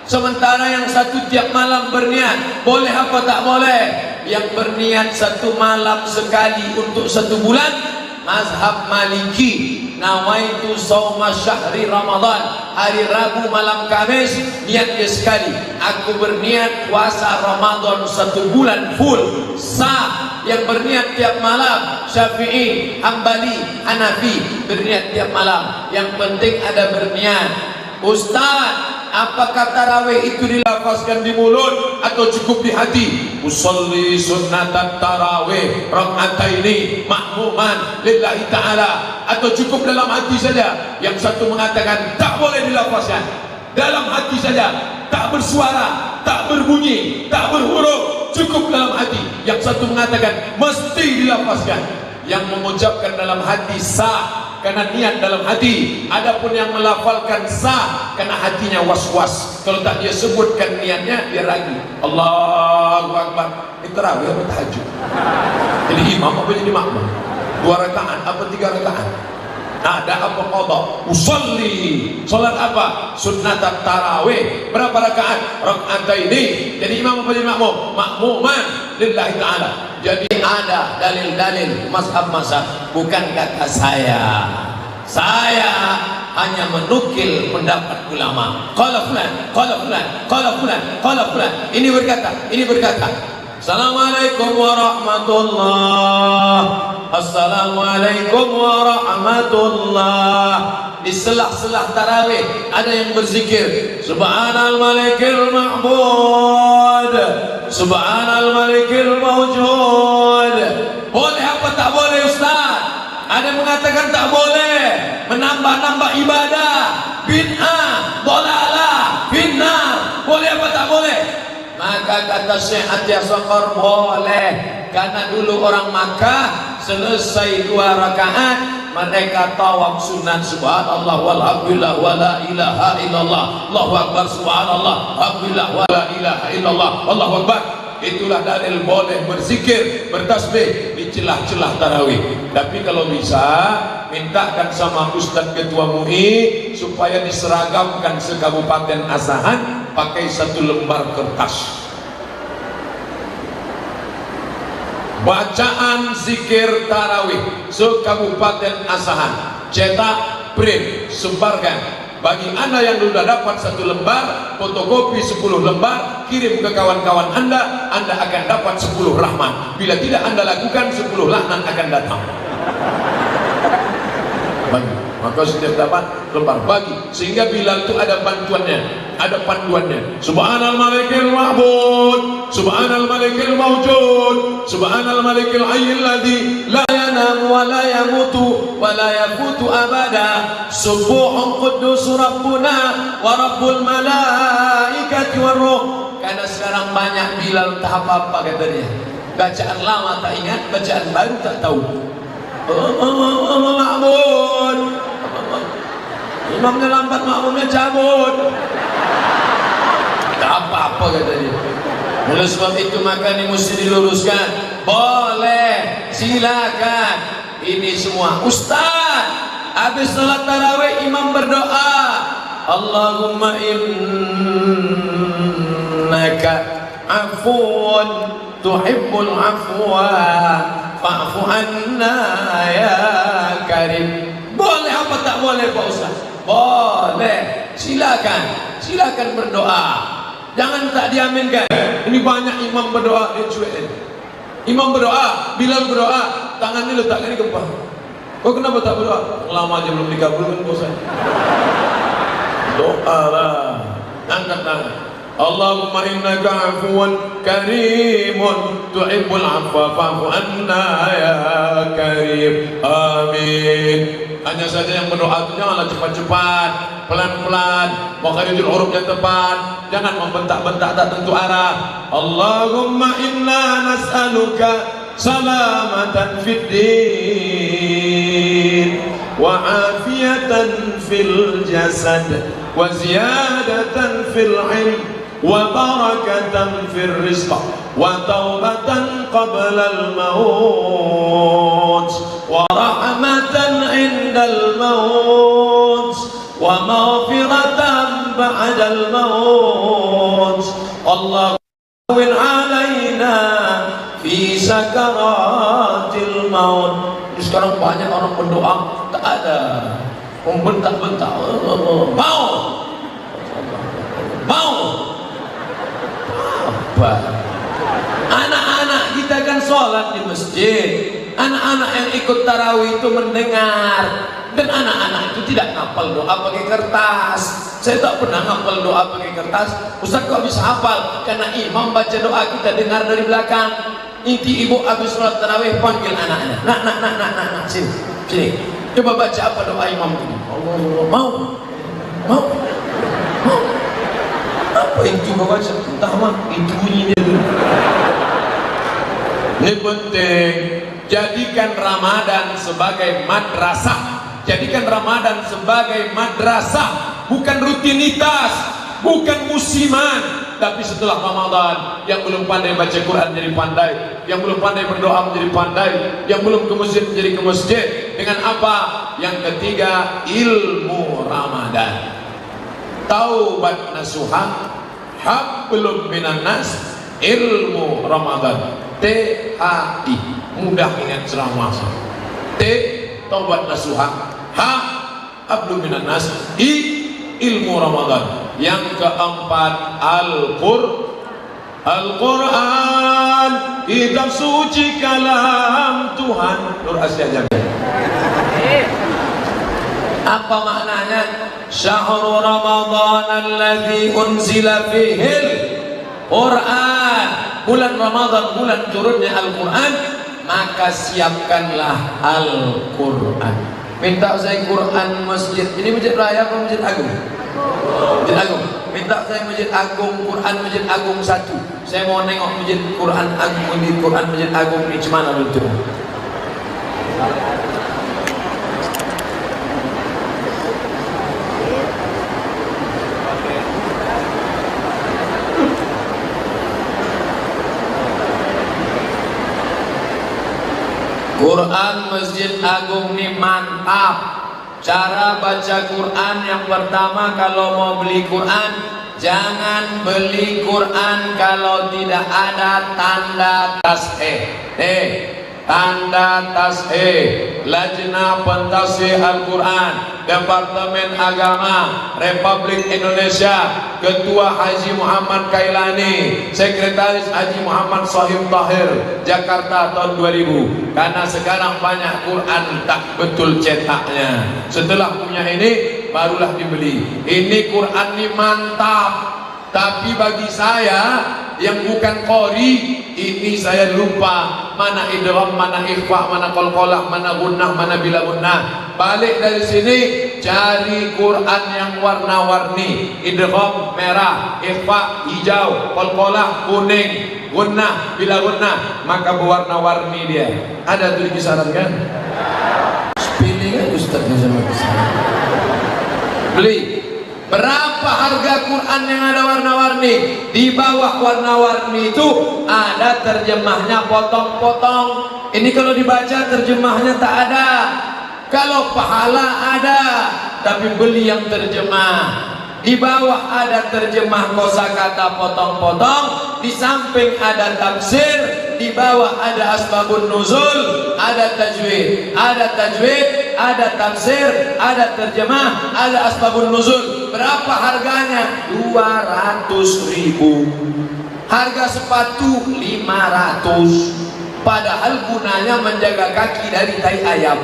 Speaker 1: sementara yang satu tiap malam berniat. Boleh apa tak boleh? Yang berniat 1 malam sekali untuk 1 bulan, mazhab Maliki, nawaitu shauma syahri Ramadan, hari Rabu malam Kamis, niat dia sekali, aku berniat puasa Ramadan 1 bulan full, sah. Yang berniat tiap malam, Syafi'i, Hambali, Hanafi, berniat tiap malam. Yang penting ada berniat. Ustaz,
Speaker 2: apakah tarawih itu dilafazkan di mulut atau cukup di hati? Usolli sunnatan tarawih rak'ataini ma'muman lillahi ta'ala, atau cukup dalam hati saja? Yang satu mengatakan tak boleh dilafazkan, dalam hati saja, tak bersuara, tak berbunyi, tak berhuruf, cukup dalam hati. Yang satu mengatakan mesti dilafazkan. Yang mengucapkan dalam hati sah karena niat dalam hati. Adapun yang melafalkan sah karena hatinya was-was. Kalau tak dia sebutkan niatnya, dia ragu. Allahu Akbar. Itu tarawih apa tahajud? Jadi imam apa jadi makmum? 2 rakaat apa 3 rakaat? Ada apa qadha? Usolli, salat apa? Sunnatan tarawih. Berapa rakaat? Rak'ataini. Jadi imam apa jadi makmum? Makmuman lillahi ta'ala. Jadi ada dalil-dalil mazhab-mazhab, bukan kata saya. Saya hanya menukil pendapat ulama. Qala fulan, qala fulan, qala fulan, qala fulan. Ini berkata, ini berkata. Assalamualaikum warahmatullah. Assalamualaikum warahmatullah. Di selah-selah tarawih ada yang berzikir Subhanal malikil ma'bud, Subhanal malikil mawjud. Boleh apa tak boleh Ustaz? Ada yang mengatakan tak boleh, menambah-nambah ibadah, bid'ah, dolalah, finnar. Boleh apa tak boleh? Maka kata Syekh Atiyah Sokor, boleh. Karena dulu orang Makkah selesai 2 rakaat mereka tawaf sunat, subhanallah walhamdulillah wala ilaha illallah, Allahu akbar, subhanallah alhamdulillah wala ilaha illallah, Allahu akbar. Itulah dalil boleh berzikir, bertasbih di celah-celah tarawih. Tapi kalau bisa mintakan sama Ustadz Ketua MUI supaya diseragamkan sekabupaten Asahan pakai 1 lembar kertas. Bacaan zikir tarawih sekabupaten Asahan, cetak, print, sebarkan. Bagi anda yang sudah dapat 1 lembar, fotokopi 10 lembar, kirim ke kawan-kawan anda akan dapat 10 rahmat. Bila tidak anda lakukan, 10 laknat akan datang. Bagi, maka setiap dapat lembar bagi, sehingga bila itu ada bantuannya, ada panduannya. Subhanal malikil ma'bud, Subhanal malikil mawjud, Subhanal malikil hayyil ladzi la yanam wa la yamutu wa la yafutu abada, Subuhun quddus rabbuna wa rabbul malaikati war ruh. Karena sekarang banyak Bilal tak apa-apa katanya. Bacaan lama tak ingat, bacaan baru tak tahu. Ma'bud, imamnya lambat, makmumnya cabut. Tak apa-apa katanya. Oleh sebab itu maka ini mesti diluruskan. Boleh, silakan. Ini semua Ustaz, habis salat tarawih imam berdoa, Allahumma innaka afuun tuhibbul afwa fa'fu anna ya karim. Boleh apa tak boleh Pak Ustaz? Boleh, silakan, silakan berdoa. Jangan tak diaminkan. Ini banyak imam berdoa dia cuek. Imam berdoa, Bilal berdoa, tangannya letakkan di kepala. Kau kenapa tak berdoa? Lama aja belum dikabulkan bosan. Doa lah, angkat tangan. Allahumma innaka afuwan karimun tuhibbul afwa fa'fu anna ya karim. Amin. Hanya saja yang berdoa itu janganlah cepat-cepat, pelan-pelan, makharijul hurufnya tepat, jangan membentak-bentak tak tentu arah. Allahumma inna nas'aluka salamatan fid din wa afiyatan fil jasad wa ziyadatan fil ilm wa barakatan fil rizq wa taubatan qabla al maut wa rahmatan indal maut wa maghfiratan ba'da al maut. Allahumma alaina fi sakaratil maut. Sekarang banyak orang berdoa tak ada membentak-bentak. Mau apa? Anak-anak kita kan sholat di masjid, Anak-anak yang ikut tarawih itu mendengar, dan anak-anak itu tidak ngapal doa pakai kertas. Saya tak pernah ngapal doa pakai kertas. Ustaz kok bisa hafal? Karena imam baca doa kita dengar dari belakang. Inti ibu habis sholat tarawih panggil anaknya, nak, sini, coba baca apa doa imam ini. Allah, mau, apa itu baca? Entah mah, itu bunyinya dulu.
Speaker 1: Ini penting. Jadikan Ramadan sebagai madrasah. Jadikan Ramadan sebagai madrasah, bukan rutinitas, bukan musiman. Tapi setelah Ramadan, yang belum pandai baca Quran jadi pandai, yang belum pandai berdoa menjadi pandai, yang belum ke masjid menjadi ke masjid. Dengan apa? Yang ketiga, ilmu Ramadan. Taubat nasuha, hablum minan nas, ilmu Ramadan. THI, mudah ingat ceramah. T, taubat nasuha. H, hablum minan nas. I, ilmu Ramadan. Yang keempat, Al-Quran, kitab suci kalam Tuhan. Nur Asia Jamil.
Speaker 2: Apa maknanya? Syahrul Ramadan alladzi unzila fihil Quran. Bulan Ramadan, bulan turunnya Al-Quran, maka siapkanlah Al-Quran. Minta saya Quran masjid. Ini masjid raya atau masjid agung? Masjid agung. Minta saya masjid agung, Quran masjid agung 1. Saya mau nengok masjid Quran agung ini, Quran masjid agung ini gimana bentuk? Quran Masjid Agung ini mantap. Cara baca Quran yang pertama, kalau mau beli Quran, jangan beli Quran kalau tidak ada tanda tasheeh. Tanda tasheeh, Lajnah Pentasih Al-Quran, Departemen Agama Republik Indonesia, Ketua Haji Muhammad Kailani, Sekretaris Haji Muhammad Sohib Tahir, Jakarta tahun 2000. Karena sekarang banyak Quran tak betul cetaknya. Setelah punya ini barulah dibeli. Ini Quran ini mantap. Tapi bagi saya yang bukan qori, ini saya lupa mana idgham, mana ikhfa, mana qalqalah, mana gunnah, mana bila gunnah. Balik dari sini cari Quran yang warna-warni. Idgham merah, ikhfa hijau, qalqalah kuning, gunnah bila gunnah, maka berwarna-warni dia. Ada tuh kisaran kan? Pilih kan Ustaznya sama kisaran. Beli. Berapa harga Quran yang ada warna-warni? Di bawah warna-warni itu ada terjemahnya potong-potong. Ini kalau dibaca terjemahnya tak ada. Kalau pahala ada, tapi beli yang terjemah. Di bawah ada terjemah kosakata potong-potong, di samping ada tafsir, di bawah ada asbabun nuzul, ada tajwid, ada tafsir, ada terjemah, ada asbabun nuzul. Berapa harganya? 200.000. Harga sepatu 500. Padahal gunanya menjaga kaki dari tai ayam.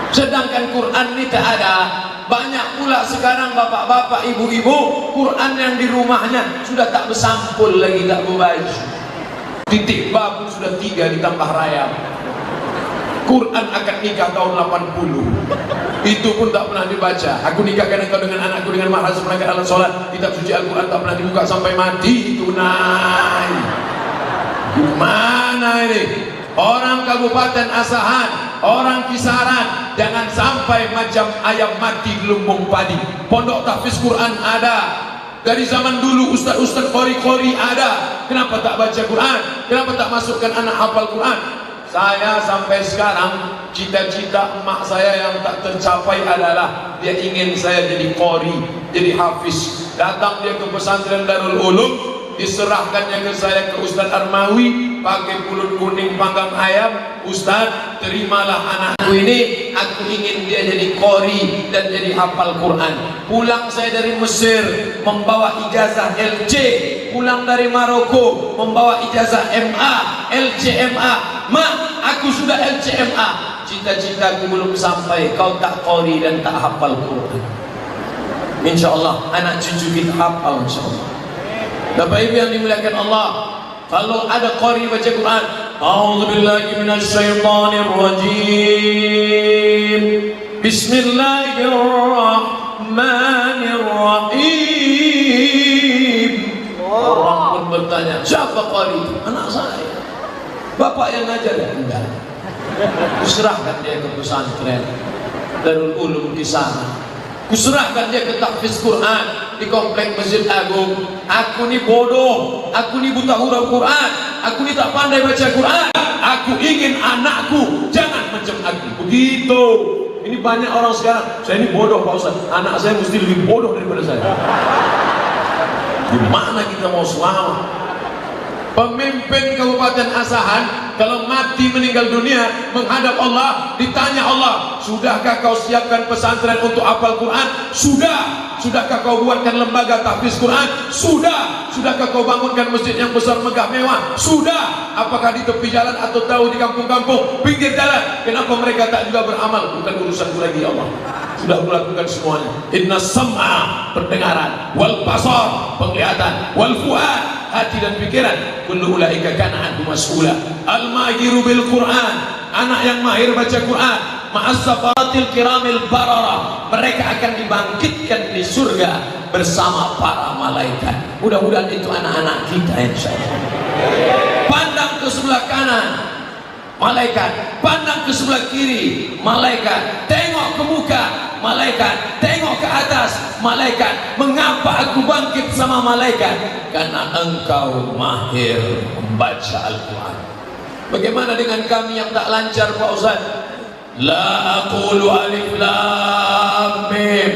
Speaker 2: Sedangkan Quran ini tak ada. Banyak pula sekarang bapak-bapak, ibu-ibu, Quran yang di rumahnya sudah tak bersampul lagi, tak berbaju. Titik bab sudah 3 ditambah rayap. Quran akad nikah tahun 80. Itu pun tak pernah dibaca. Aku nikahkan engkau dengan anakku dengan mahar seperangkat alat sholat. Kitab suci Al-Quran tak pernah dibuka sampai mati. Itu naik. Gimana ini? Orang Kabupaten Asahan, orang Kisaran, jangan sampai macam ayam mati di lumbung padi. Pondok tahfiz Quran ada. Dari zaman dulu ustaz-ustaz qori-qori ada. Kenapa tak baca Quran? Kenapa tak masukkan anak hafal Quran? Saya sampai sekarang cita-cita emak saya yang tak tercapai adalah dia ingin saya jadi qori, jadi hafiz. Datang dia ke pesantren Darul Ulum,
Speaker 1: diserahkannya ke saya, ke Ustaz Armawi, pakai pulut kuning panggang ayam. Ustaz, terimalah anakku ini, aku ingin dia jadi qori dan jadi hafal Quran. Pulang saya dari Mesir membawa ijazah LC, pulang dari Maroko membawa ijazah MA, LCMA. Mak, aku sudah LCMA, cita-citaku belum sampai, kau tak qori dan tak hafal Quran. InsyaAllah anak cucu kita hafal, insyaAllah. Bapak Ibu yang dimuliakan Allah, kalau ada qari baca Quran, a'udzubillahi minasyaitonir rajim, bismillahirrahmanirrahim. Orang pun bertanya, siapa qari itu? Anak saya. Bapak yang ngajar ya? Enggak. Kuserahkan dia ke pesantren Darul Ulum di sana. Kuserahkan dia ke tahfiz Quran di komplek Masjid Agung. Aku ni bodoh, aku ni buta huruf Quran, aku ni tak pandai baca Quran. Aku ingin anakku jangan macam aku. Begitu. Ini banyak orang sekarang, saya ini bodoh Pak Ustaz, anak saya mesti lebih bodoh daripada saya. Gimana kita mau selamat? Pemimpin Kabupaten Asahan kalau mati meninggal dunia menghadap Allah, ditanya Allah, sudahkah kau siapkan pesantren untuk hafal Quran? Sudah. Sudahkah kau buatkan lembaga tahfiz Quran? Sudah. Sudahkah kau bangunkan masjid yang besar megah mewah? Sudah. Apakah di tepi jalan atau tahu di kampung-kampung, pinggir jalan? Kenapa mereka tak juga beramal? Bukan urusanku lagi ya Allah. Sudah melakukan semuanya. Inna sam'a, pendengaran, wal basar, penglihatan, wal fuad, hati dan pikiran, kullu ulaika kana anhu mas'ula. Al-mahiru bil Quran, anak yang mahir baca Quran, ma'as safaratil kiramil barara, mereka akan dibangkitkan di surga bersama para malaikat. Mudah-mudahan itu anak-anak kita insyaallah. Pandang ke sebelah kanan, malaikat. Pandang ke sebelah kiri, malaikat. Tengok ke muka, malaikat. Tengok ke atas, malaikat. Mengapa aku bangkit sama malaikat? Karena engkau mahir membaca Al-Quran. Bagaimana dengan kami yang tak lancar Pak Ustaz? La aqulu alif lam mim.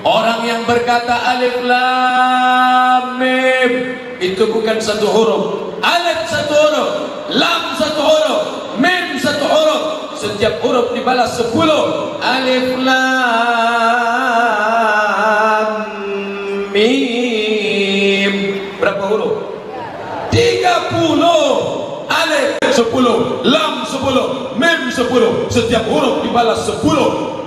Speaker 1: Orang yang berkata alif lam mim itu bukan satu huruf. Alif satu huruf, lam satu huruf, mim satu huruf. Setiap huruf dibalas 10. Alif lam mim. Berapa huruf? 30. Alif 10, lam 10, mim 10. Setiap huruf dibalas 10.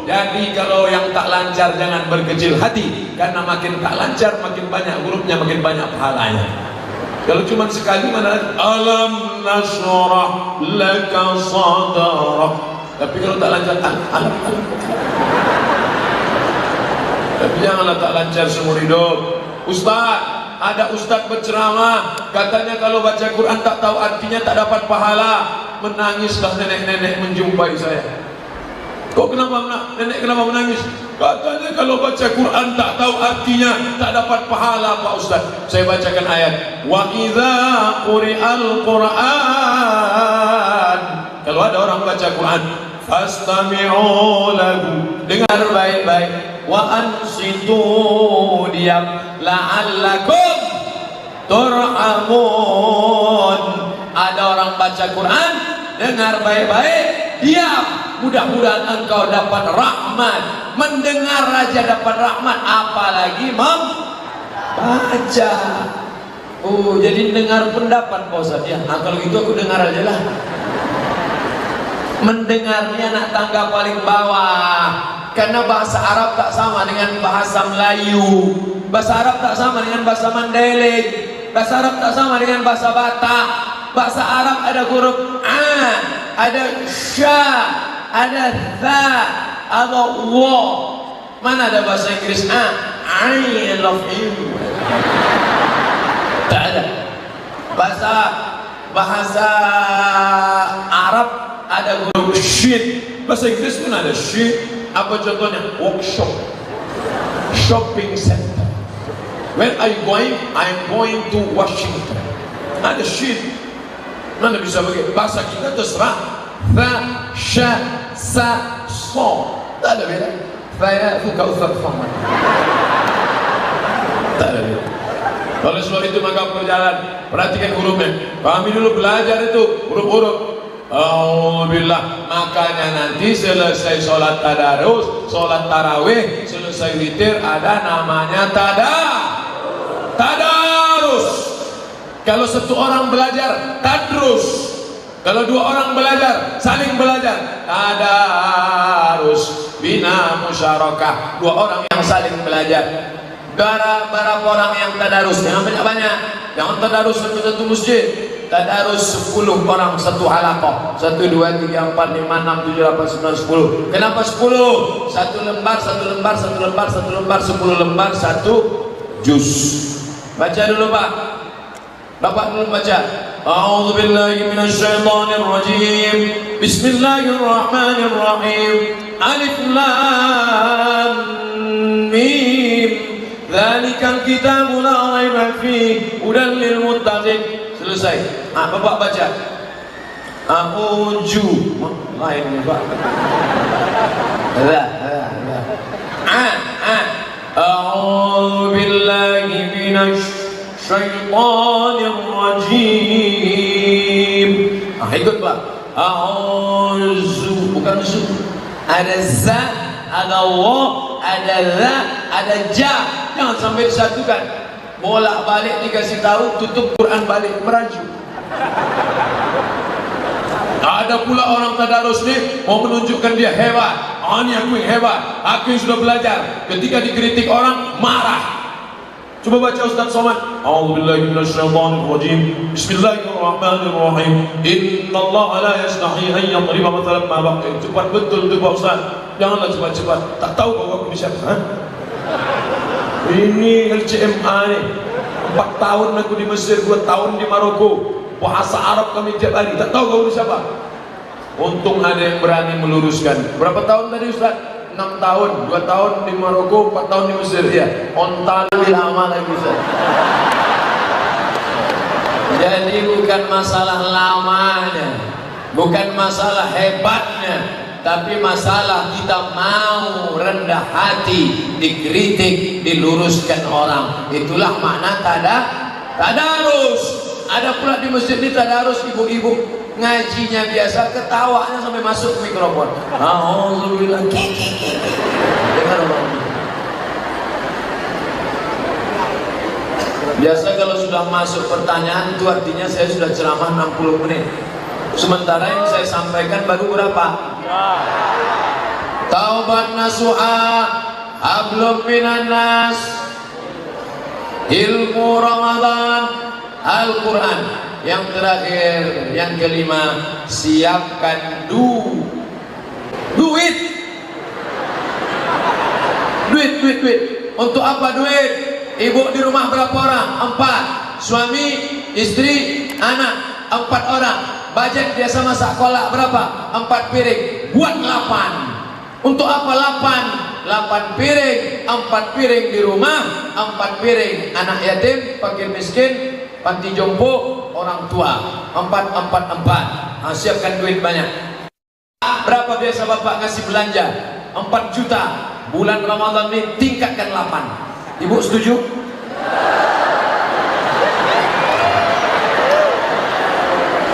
Speaker 1: Jadi kalau yang tak lancar jangan berkecil hati, karena makin tak lancar makin banyak hurufnya, makin banyak pahalanya. Kalau cuma sekali mana alam nashrah laka sadrak. Tapi kalau tak lancar alam. Tapi janganlah tak lancar seumur hidup. Ustaz, ada ustaz berceramah, katanya kalau baca Quran tak tahu artinya tak dapat pahala. Menangislah nenek-nenek menjumpai saya. Kok kenapa nenek kenapa menangis? Katanya kalau baca Quran tak tahu artinya tak dapat pahala Pak Ustaz. Saya bacakan ayat. Wa idza quri'al Quran. Kalau ada orang baca Quran, fastami'u lahu. Dengar baik-baik. Wa ansitu, diam, la'allakum turhamun. Ada orang baca Quran, dengar baik-baik, diam, mudah-mudahan engkau dapat rahmat. Mendengar raja dapat rahmat, apalagi membaca. Oh, jadi dengar pendapat Pak Ustaz ya. Nah, kalau gitu aku dengar aja lah. Mendengarnya nak tangga paling bawah. Karena bahasa Arab tak sama dengan bahasa Melayu. Bahasa Arab tak sama dengan bahasa Mandailing. Bahasa Arab tak sama dengan bahasa Batak. Bahasa Arab ada huruf A, ada sya, ada tha, ada wa. Mana ada bahasa Inggris A? I love you. Tak ada. Bahasa Arab ada huruf shin. Bahasa Inggris pun ada shin. Apa contohnya? Workshop, shopping center. Where are you going? I'm going to Washington. Ada shit. Mana bisa begitu? Bahasa kita terserah. Tha, sha, sa, so. Tak ada beda. Saya suka Ustaz Somad. Tak ada beda. Oleh sebab itu maka berjalan, perhatikan hurufnya. Kami dulu belajar itu huruf-huruf. Alhamdulillah. Makanya nanti selesai sholat tadarus, sholat tarawih, selesai witir ada namanya tadarus. Kalau satu orang belajar tadrus. Kalau dua orang belajar saling belajar tadarus. Bina musyarakah, dua orang yang saling belajar. Berapa orang yang tadarus? Jangan banyak-banyak. Jangan tadarus satu masjid. Tadarus 10 orang satu halaqah. 1, 2, 3, 4, 5, 6, 7, 8, 9, 10. Kenapa 10? Satu lembar, 10 lembar, 1 juz. Baca dulu Pak. Bapak dulu baca. A'udzu billahi minasyaitonir rajim. Bismillahirrahmanirrahim. Alif lam mim. Dzalikal kitabu la raiba fihi hudan lil muttaqin. Selesai. Bapak baca. A'udzu. Lain nih Pak. A'udzu billahi minasy syaitonir rajim. Ikut Pak. A'udzu, bukan zu. Ada za, ada wa, ada la, ada ja. Jangan sampai disatukan. Bolak-balik dikasih tahu, tutup Quran balik, merajuk. Ada pula orang tadarus nih mau menunjukkan dia hebat. Ini aku yang hebat, aku yang sudah belajar. Ketika dikritik orang marah. Coba baca Ustaz Somad. A'udzubillahi minasyaitonirrajim. Bismillahirrahmanirrahim. Innallaha la yastahi an yadriba mathalan ma baqi. Cepat betul tu Pak Ustaz. Janganlah cepat-cepat. Tak tahu bahwa aku bisa. Ini LCMA nih. 4 tahun aku di Mesir, 2 tahun di Maroko. Bahasa Arab kami tiap hari. Tak tahu kau ini siapa. Untung ada yang berani meluruskan. Berapa tahun tadi Ustaz? 6 tahun, 2 tahun di Maroko, 4 tahun di Mesir. Ya, onta lebih lama lagi Ustaz. Jadi bukan masalah lamanya, bukan masalah hebatnya, tapi masalah kita mau rendah hati, dikritik, diluruskan orang. Itulah makna tadarus. Ada pula di masjid ini tadarus, ibu-ibu ngajinya biasa, ketawanya sampai masuk ke mikrofon. Alhamdulillah. Dengar orang. Biasa kalau sudah masuk pertanyaan itu artinya saya sudah ceramah 60 menit. Sementara yang saya sampaikan baru berapa? Taubat nasuha, hablum minan nas, ilmu Ramadan, Al-Quran. Yang terakhir, yang kelima, siapkan duit. Untuk apa duit? Ibu di rumah berapa orang? 4. Suami, istri, anak 4 orang. Budget biasa masak kolak berapa? 4 piring. Buat 8. Untuk apa 8? 8 piring, 4 piring di rumah, 4 piring anak yatim, fakir miskin, panti jompo, orang tua. 4. Siapkan duit banyak. Berapa biasa Bapak ngasih belanja? 4 juta. Bulan Ramadan ini tingkatkan 8. Ibu setuju?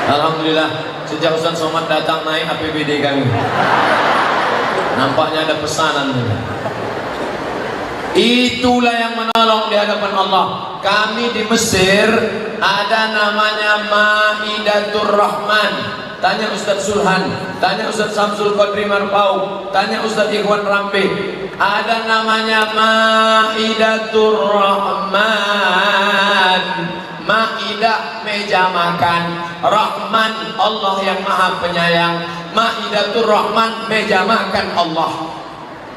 Speaker 1: Alhamdulillah, sejak Ustaz Somad datang naik APBD kami. Nampaknya ada pesanan. Itulah yang menolong di hadapan Allah. Kami di Mesir ada namanya Maidatur Rahman. Tanya Ustaz Sulhan, tanya Ustaz Samsul Qadri Marpau, tanya Ustaz Ikhwan Rambe. Ada namanya Maidatur Rahman. Maidah meja makan, Rahman Allah yang Maha Penyayang. Maidatur Rahman meja makan Allah.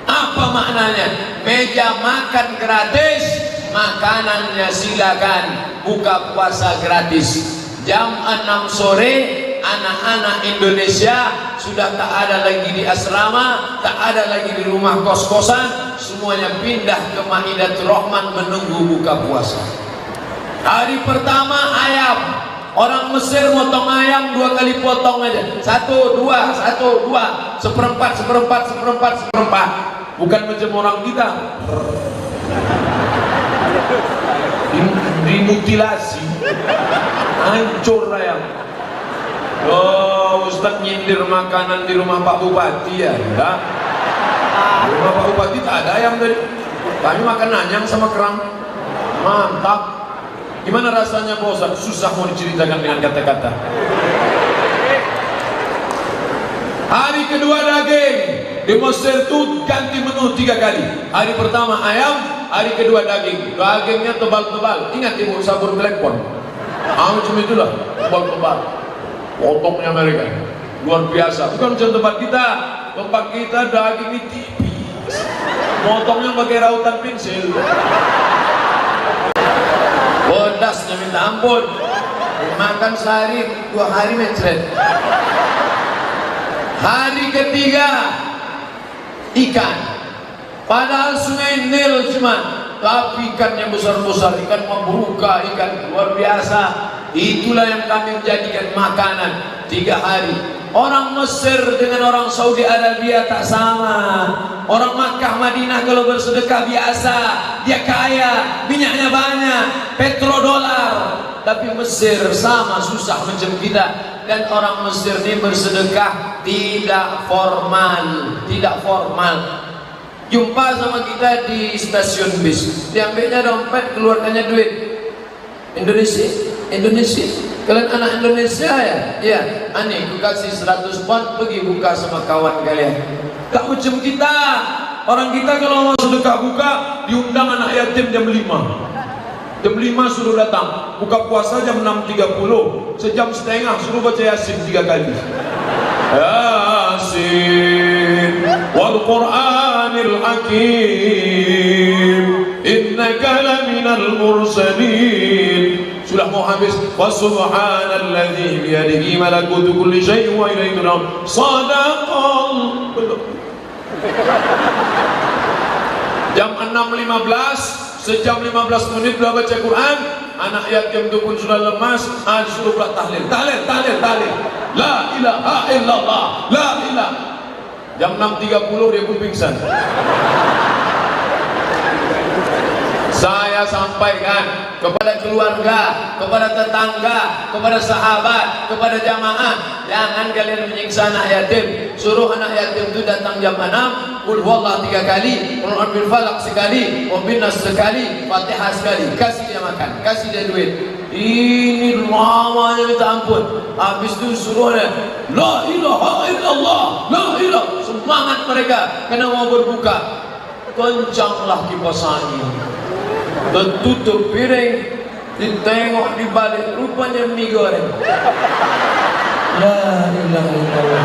Speaker 1: Apa maknanya? Meja makan gratis, makanannya silakan, buka puasa gratis. Jam 6 sore anak-anak Indonesia sudah tak ada lagi di asrama, tak ada lagi di rumah kos-kosan, semuanya pindah ke Maidatur Rahman menunggu buka puasa. Hari pertama ayam, orang Mesir motong ayam 2 kali potong aja, 1, 2, 1, 2, seperempat, bukan macam orang kita. dimutilasi, hancur ayam. Oh, Ustaz nyindir makanan di rumah Pak Bupati ya? Enggak. Di rumah Pak Bupati tak ada ayam tadi. Kami makan nanyang sama kerang. Mantap. Gimana rasanya Pak Ustaz? Susah mau diceritakan dengan kata-kata. Hari kedua daging. Di Mesir itu ganti menu 3 kali. Hari pertama ayam, hari kedua daging. Dagingnya tebal-tebal. Ingat ibu sabur telepon. Macam itulah, tebal-tebal. Potongnya mereka luar biasa. Bukan macam tempat kita. Tempat kita dagingnya tipis. Potongnya pakai rautan pensil. Pedasnya minta ampun. Makan sehari 2 hari mencret. Hari ketiga ikan. Padahal sungai Nil cuma, tapi ikannya besar-besar, ikan membruka, ikan luar biasa. Itulah yang kami menjadikan makanan 3 hari. Orang Mesir dengan orang Saudi Arabia tak sama. Orang Makkah Madinah kalau bersedekah biasa, dia kaya, minyaknya banyak, petrodolar. Tapi Mesir sama susah macam kita. Dan orang Mesir ini bersedekah tidak formal, tidak formal. Jumpa sama kita di stasiun bis, diambilnya dompet, keluarkannya duit. Indonesia. Kalian anak Indonesia ya? Iya. Ani, aku kasih 100 pound, pergi buka sama kawan kalian. Tak macam kita. Orang kita kalau mau sedekah buka, diundang anak yatim jam 5. Jam 5 suruh datang. Buka puasa jam 6.30. Sejam setengah suruh baca Yasin 3 kali. Yasin wal Qur'anil Hakim innaka laminal mursalin. Sudah mau habis. Wa subhanalladzi biyadihi malakutu kulli syai'in wa ilaihi turja'un. Shadaqallah. Jam 6.15, sejam 15 menit beliau baca Quran. Anak yatim itu pun sudah lemas, suruh pula tahlil. La ilaha illallah, la ilaha. Jam 6.30 dia pun pingsan. Saya sampaikan kepada keluarga, kepada tetangga, kepada sahabat, kepada jamaah, jangan kalian menyiksa anak yatim. Suruh anak yatim itu datang jam 6, qul huwallahu 3 kali, qul a'udzu falaq sekali, wa binnas sekali, Fatihah sekali, kasih dia makan, kasih dia duit. Ini lamanya minta ampun. Habis itu suruh dia, la ilaha illallah, la ilaha. Semangat mereka kena mau berbuka. Kencanglah kipas angin. Tertutup piring, ditengok di balik, rupanya mie goreng. La ilaha illallah.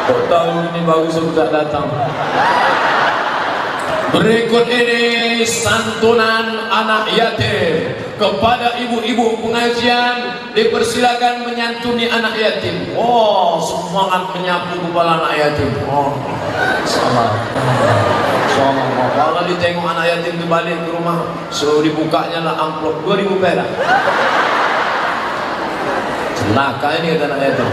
Speaker 1: Kok tahu ini bagus sudah datang. Berikut ini santunan anak yatim. Kepada ibu-ibu pengajian, dipersilakan menyantuni anak yatim. Oh, semangat menyapu kepala anak yatim. Oh, salah. Kalau ditengok anak yatim kembali ke rumah, suruh dibukanya lah amplop 2.000 perak. Celaka ini kata anak yatim.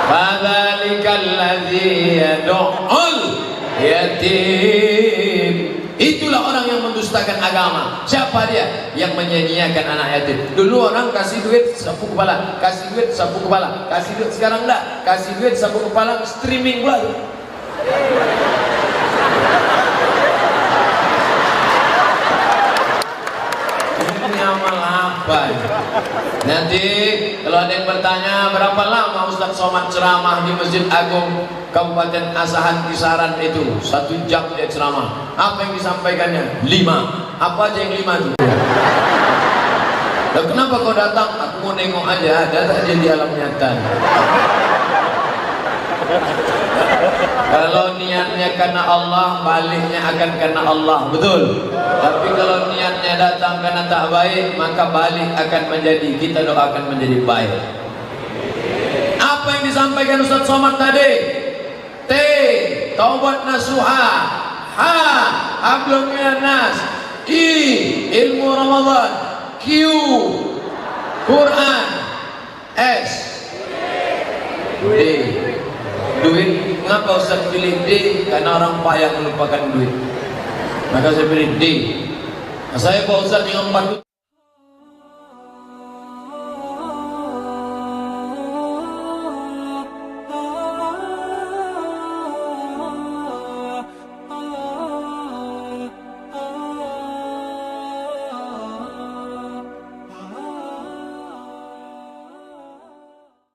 Speaker 1: Fadzalikal ladzi yad'ul yatim. Itulah orang yang mendustakan agama. Siapa dia? Yang menyanyiakan anak yatim. Dulu orang kasih duit sapu kepala, kasih duit sapu kepala, kasih duit. Sekarang enggak, kasih duit sapu kepala, streaming pula. Ini amal apa? Nanti kalau ada yang bertanya berapa lama Ustaz Somad ceramah di Masjid Agung Kabupaten Asahan Kisaran itu, 1 jam dia ceramah. Apa yang disampaikannya? 5. Apa aja yang 5 itu? Dan kenapa kau datang? Aku mau nengok aja, ada tak dia di alam nyata. Kalau niatnya karena Allah, baliknya akan karena Allah, betul. Tapi kalau niatnya datang karena tak baik, maka balik akan menjadi, kita doakan menjadi baik. Apa yang disampaikan Ustaz Somad tadi? T, taubat nasuha. H, hablum minan nas. I, ilmu Ramadan. Q, Quran. S, D, duit. Mengapa Ustaz pilih D? Karena orang payah melupakan duit. Maka saya pilih D.
Speaker 2: Saya Pak Ustaz yang patut